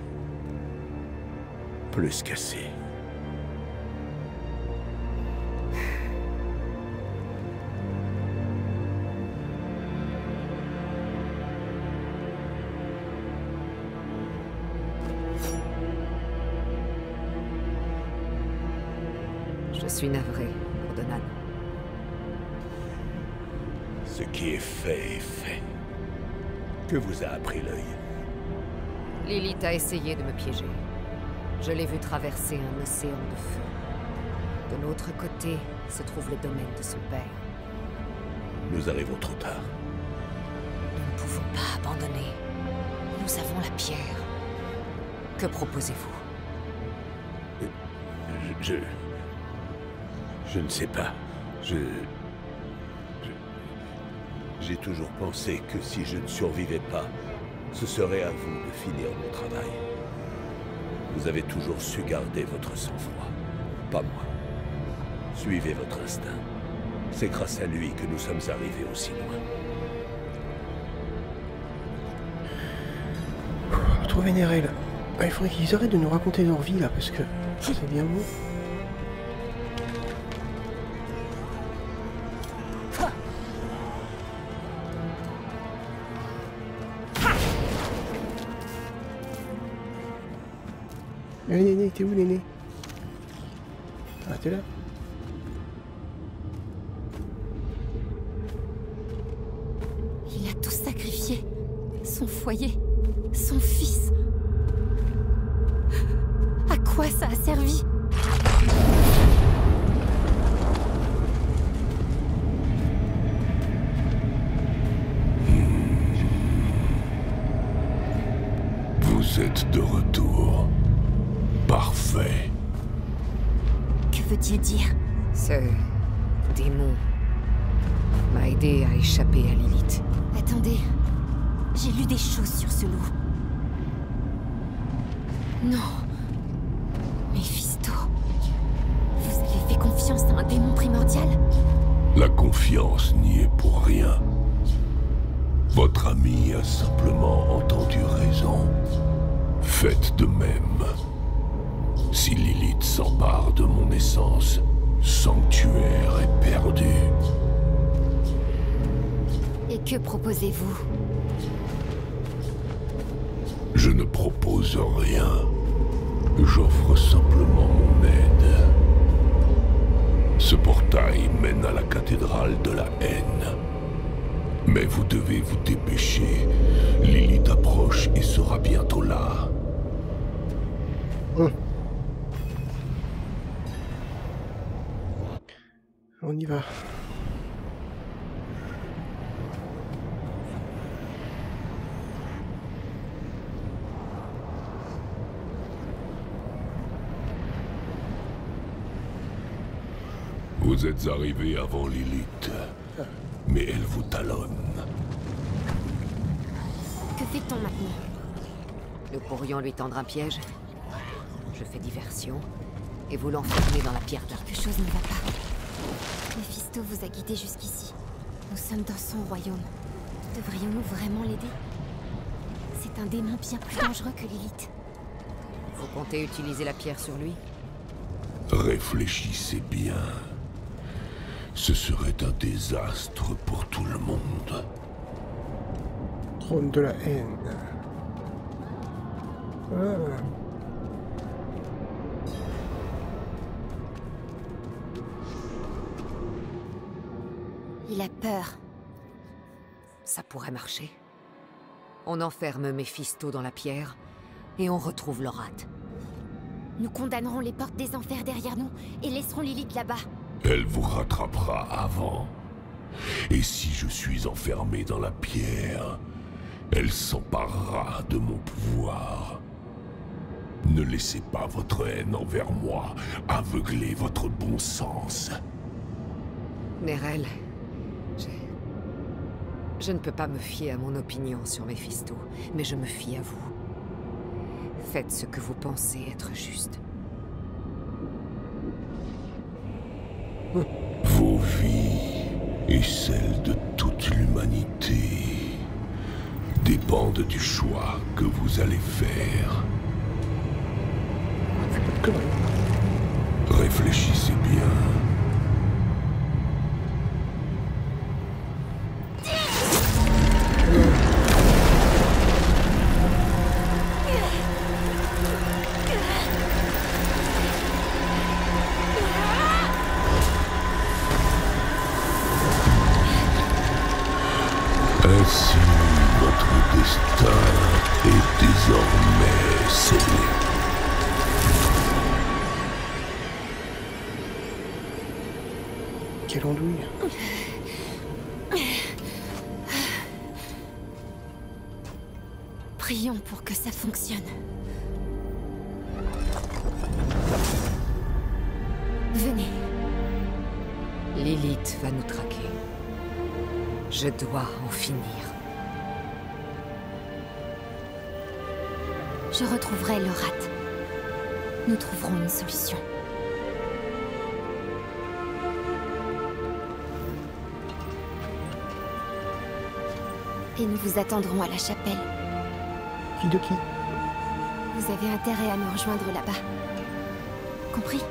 Plus qu'assez. Je suis navré, Ordonan. Ce qui est fait est fait. Que vous a appris l'œil? Lilith a essayé de me piéger. Je l'ai vu traverser un océan de feu. De l'autre côté se trouve le domaine de son père. Nous arrivons trop tard. Nous ne pouvons pas abandonner. Nous avons la pierre. Que proposez-vous? Je ne sais pas. J'ai toujours pensé que si je ne survivais pas, ce serait à vous de finir mon travail. Vous avez toujours su garder votre sang-froid. Pas moi. Suivez votre instinct. C'est grâce à lui que nous sommes arrivés aussi loin. Trop vénéré là. Il faudrait qu'ils arrêtent de nous raconter leur vie là, parce que c'est bien beau. Allez, Néné, t'es où, Néné? Ah, t'es là? Il a tout sacrifié. Son foyer, son fils. À quoi ça a servi? Vous êtes de retour. Parfait. Que veut-il dire? Ce démon m'a aidé à échapper à Lilith. Attendez, j'ai lu des choses sur ce loup. Non. Méphisto. Vous avez fait confiance à un démon primordial? La confiance n'y est pour rien. Votre ami a simplement entendu raison. Faites de même. Si Lilith s'empare de mon essence, Sanctuaire est perdu. Et que proposez-vous? Je ne propose rien. J'offre simplement mon aide. Ce portail mène à la cathédrale de la haine. Mais vous devez vous dépêcher. Lilith approche et sera bientôt là. On y va. Vous êtes arrivé avant Lilith, mais elle vous talonne. Que fait-on maintenant? Nous pourrions lui tendre un piège. Je fais diversion, et vous l'enfermez dans la pierre d'arc. Quelque chose ne va pas. Méphisto vous a guidé jusqu'ici. Nous sommes dans son royaume. Devrions-nous vraiment l'aider? C'est un démon bien plus dangereux que Lilith. Vous comptez utiliser la pierre sur lui? Réfléchissez bien. Ce serait un désastre pour tout le monde. Trône de la haine. Ah. Il a peur. Ça pourrait marcher. On enferme Méphisto dans la pierre, et on retrouve Lorath. Nous condamnerons les portes des enfers derrière nous, et laisserons Lilith là-bas. Elle vous rattrapera avant. Et si je suis enfermé dans la pierre, elle s'emparera de mon pouvoir. Ne laissez pas votre haine envers moi aveugler votre bon sens. Neyrelle, je ne peux pas me fier à mon opinion sur Méphisto, mais je me fie à vous. Faites ce que vous pensez être juste. Vos vies et celles de toute l'humanité dépendent du choix que vous allez faire. Réfléchissez bien. Ainsi, votre destin est désormais scellé. Quelle andouille. Prions pour que ça fonctionne. Venez. Lilith va nous traquer. Je dois en finir. Je retrouverai Lorath. Nous trouverons une solution. Et nous vous attendrons à la chapelle. Qui de qui? Vous avez intérêt à nous rejoindre là-bas. Compris?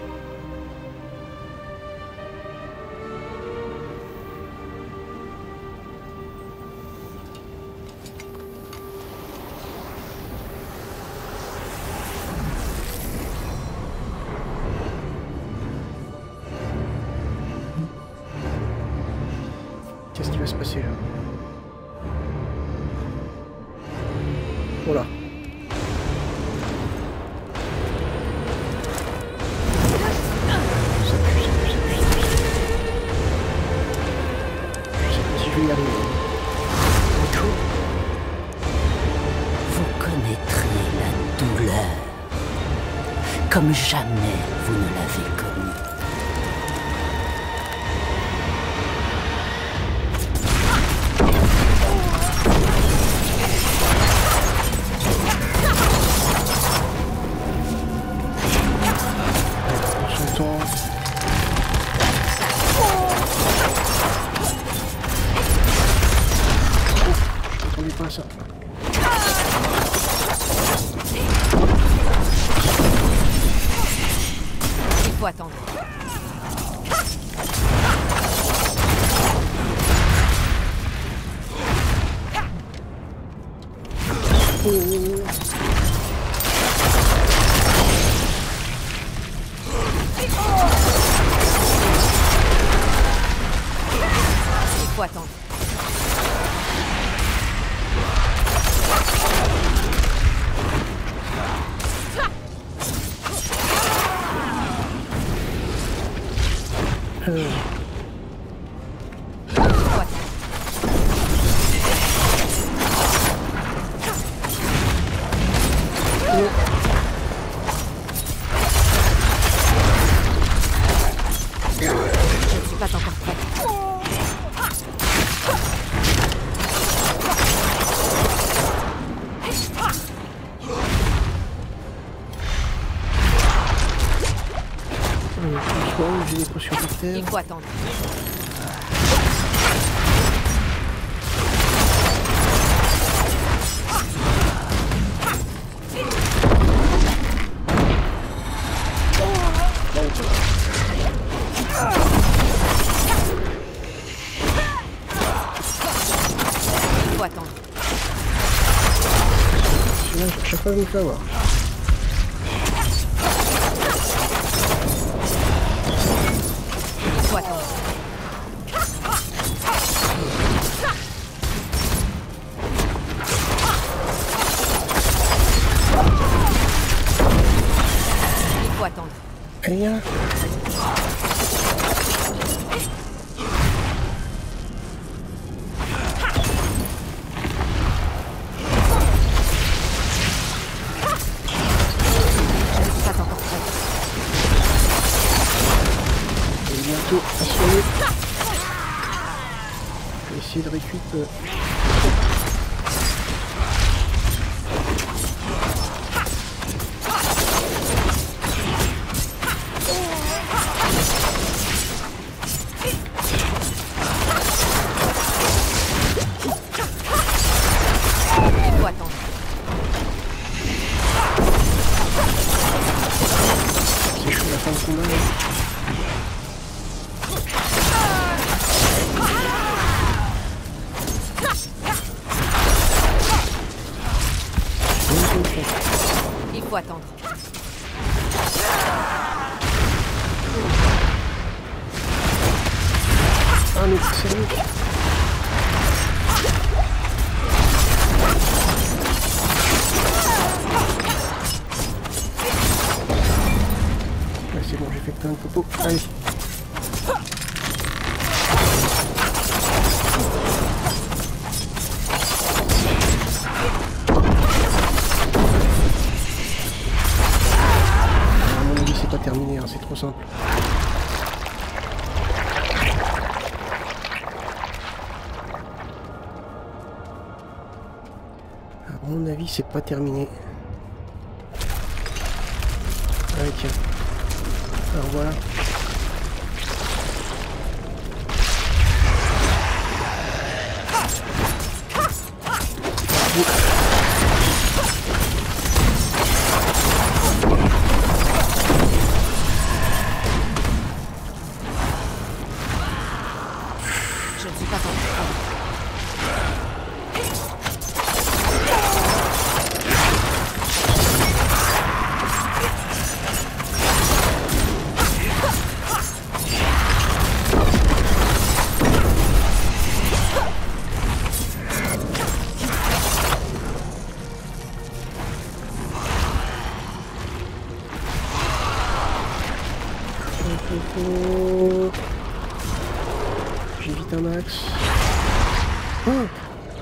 Qu'est-ce qui va se passer là? Voilà. Ça pue. Je sais pas si je vais y arriver. Vous connaîtrez la douleur comme jamais vous ne l'avez connue. Pas ça. Il faut attendre. Il faut attendre. Je ne suis pas encore prête. J'ai des potions par terre. Il faut attendre. Il faut attendre. Celui-là, chaque fois, je me fais avoir. Il faut attendre. Il faut attendre. Rien. Bientôt assuré. Je vais essayer de récupérer. Il faut attendre. C'est chaud la fin de combat. Il faut attendre. Ah mais c'est sérieux. Ouais, c'est bon, j'ai fait plein de popos. Allez. Pas terminé, hein, c'est trop simple. À mon avis, c'est pas terminé. Allez, tiens. Alors voilà. Je ne suis pas encore. un max. Oh,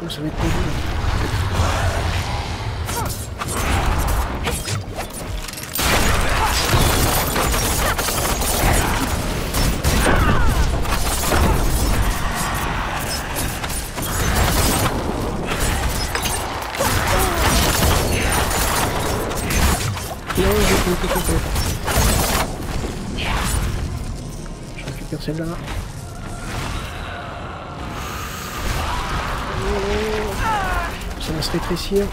oh ça va être tendu là. Non, j'ai pas été complet. Je récupère celle-là. Ça va se rétrécir.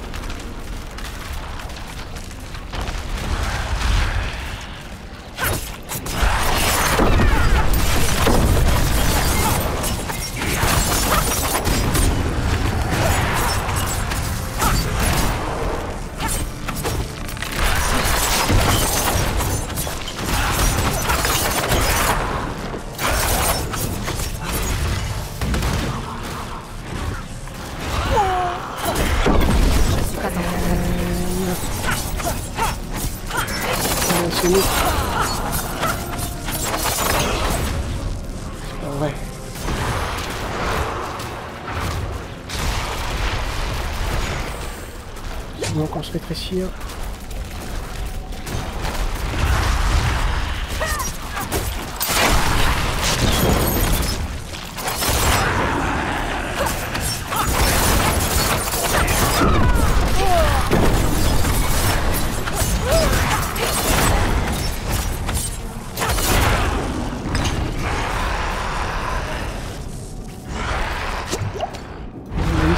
Ouais. Donc on se rétrécir.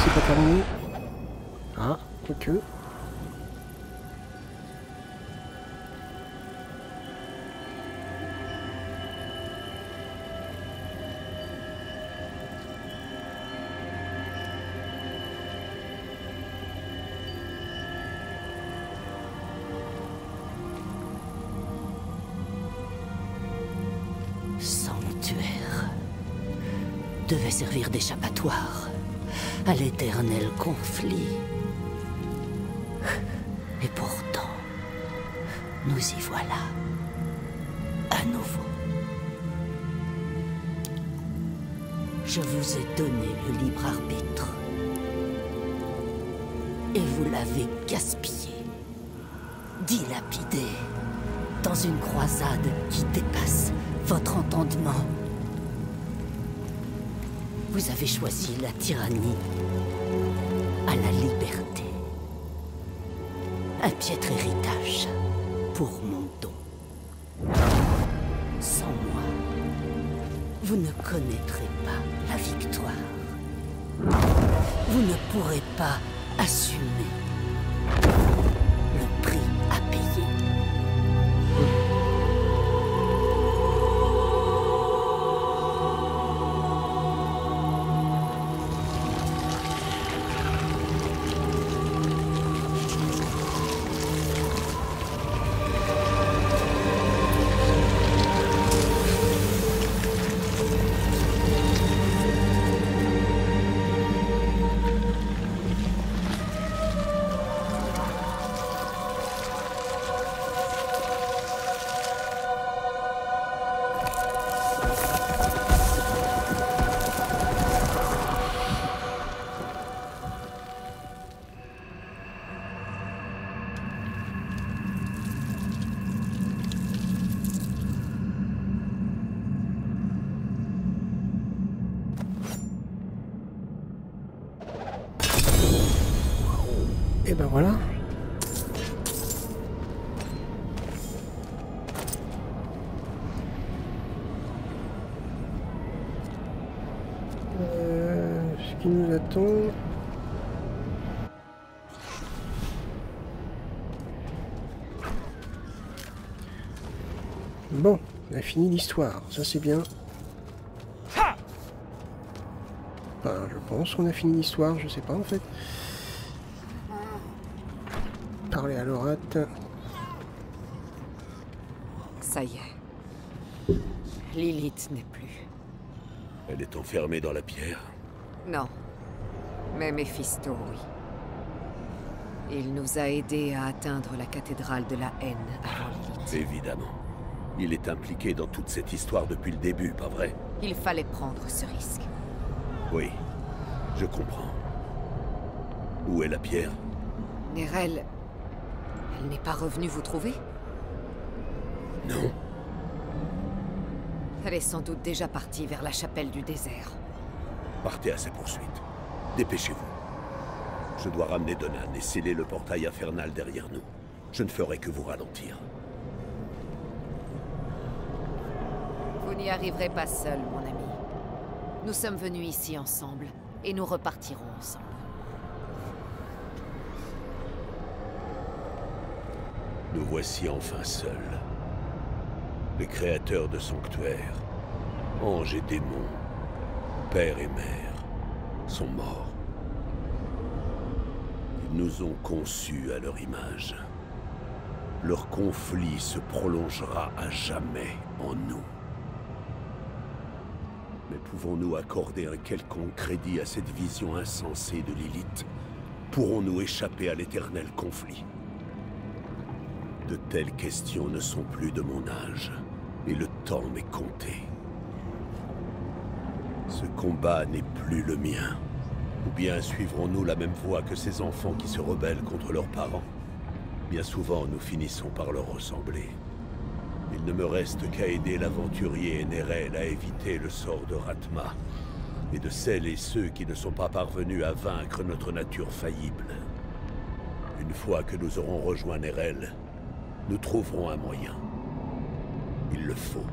C'est pas terminé. Ah, ok. Sanctuaire devait servir d'échappatoire à l'éternel conflit. Et pourtant, nous y voilà, à nouveau. Je vous ai donné le libre arbitre. Et vous l'avez gaspillé, dilapidé, dans une croisade qui dépasse votre entendement. Vous avez choisi la tyrannie à la liberté. Un piètre héritage pour mon don. Sans moi, vous ne connaîtrez pas la victoire. Vous ne pourrez pas assumer le prix à payer. Et ben voilà. Ce qui nous attend. Bon, on a fini l'histoire, ça c'est bien. Enfin, je pense qu'on a fini l'histoire, je sais pas en fait. Parler à Lorate. Ça y est. Lilith n'est plus. Elle est enfermée dans la pierre. Non. Mais Méphisto, oui. Il nous a aidés à atteindre la cathédrale de la haine avant Lilith. Évidemment. Il est impliqué dans toute cette histoire depuis le début, pas vrai? Il fallait prendre ce risque. Oui, je comprends. Où est la pierre? Nerel... Elle n'est pas revenue vous trouver? Non. Elle est sans doute déjà partie vers la chapelle du désert. Partez à sa poursuite. Dépêchez-vous. Je dois ramener Donan et sceller le portail infernal derrière nous. Je ne ferai que vous ralentir. Vous n'y arriverez pas seul, mon ami. Nous sommes venus ici ensemble, et nous repartirons ensemble. Nous voici enfin seuls. Les créateurs de sanctuaires, anges et démons, père et mère, sont morts. Ils nous ont conçus à leur image. Leur conflit se prolongera à jamais en nous. Mais pouvons-nous accorder un quelconque crédit à cette vision insensée de Lilith? Pourrons-nous échapper à l'éternel conflit? De telles questions ne sont plus de mon âge, et le temps m'est compté. Ce combat n'est plus le mien. Ou bien suivrons-nous la même voie que ces enfants qui se rebellent contre leurs parents? Bien souvent, nous finissons par leur ressembler. Il ne me reste qu'à aider l'aventurier Nerel à éviter le sort de Rathma, et de celles et ceux qui ne sont pas parvenus à vaincre notre nature faillible. Une fois que nous aurons rejoint Nerel, nous trouverons un moyen. Il le faut.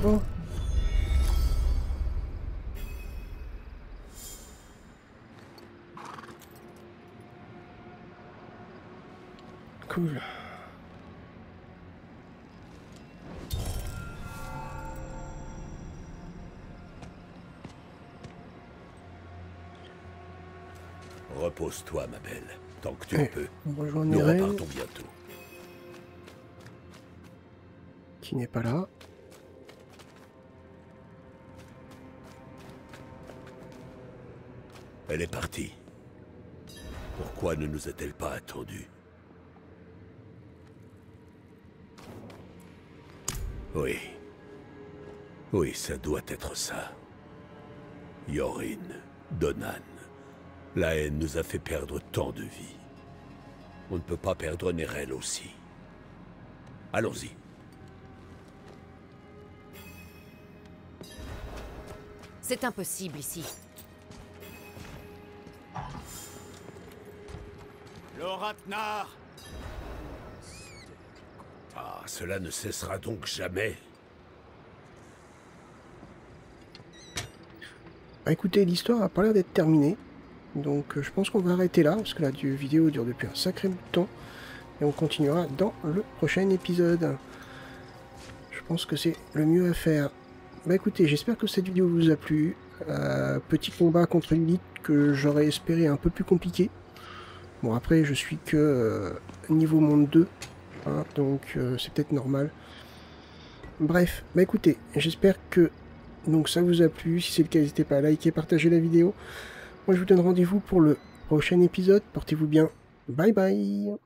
Bon. Cool. Repose-toi, ma belle, tant que tu le peux. On rejoint Nous Nerel, repartons bientôt. qui n'est pas là. Elle est partie. Pourquoi ne nous a-t-elle pas attendus? Oui. Oui, ça doit être ça. Yorin, Donan. La haine nous a fait perdre tant de vies. On ne peut pas perdre Nerel aussi. Allons-y. C'est impossible ici. Loratnar! Ah, cela ne cessera donc jamais. Bah écoutez, l'histoire a pas l'air d'être terminée. Donc je pense qu'on va arrêter là, parce que la vidéo dure depuis un sacré bout de temps. Et on continuera dans le prochain épisode. Je pense que c'est le mieux à faire. Bah écoutez, j'espère que cette vidéo vous a plu. Petit combat contre Lilith que j'aurais espéré un peu plus compliqué. Bon après je suis que niveau monde 2, hein, donc c'est peut-être normal. Bref, bah écoutez, j'espère que donc ça vous a plu. Si c'est le cas, n'hésitez pas à liker, partager la vidéo. Moi je vous donne rendez-vous pour le prochain épisode. Portez-vous bien. Bye bye.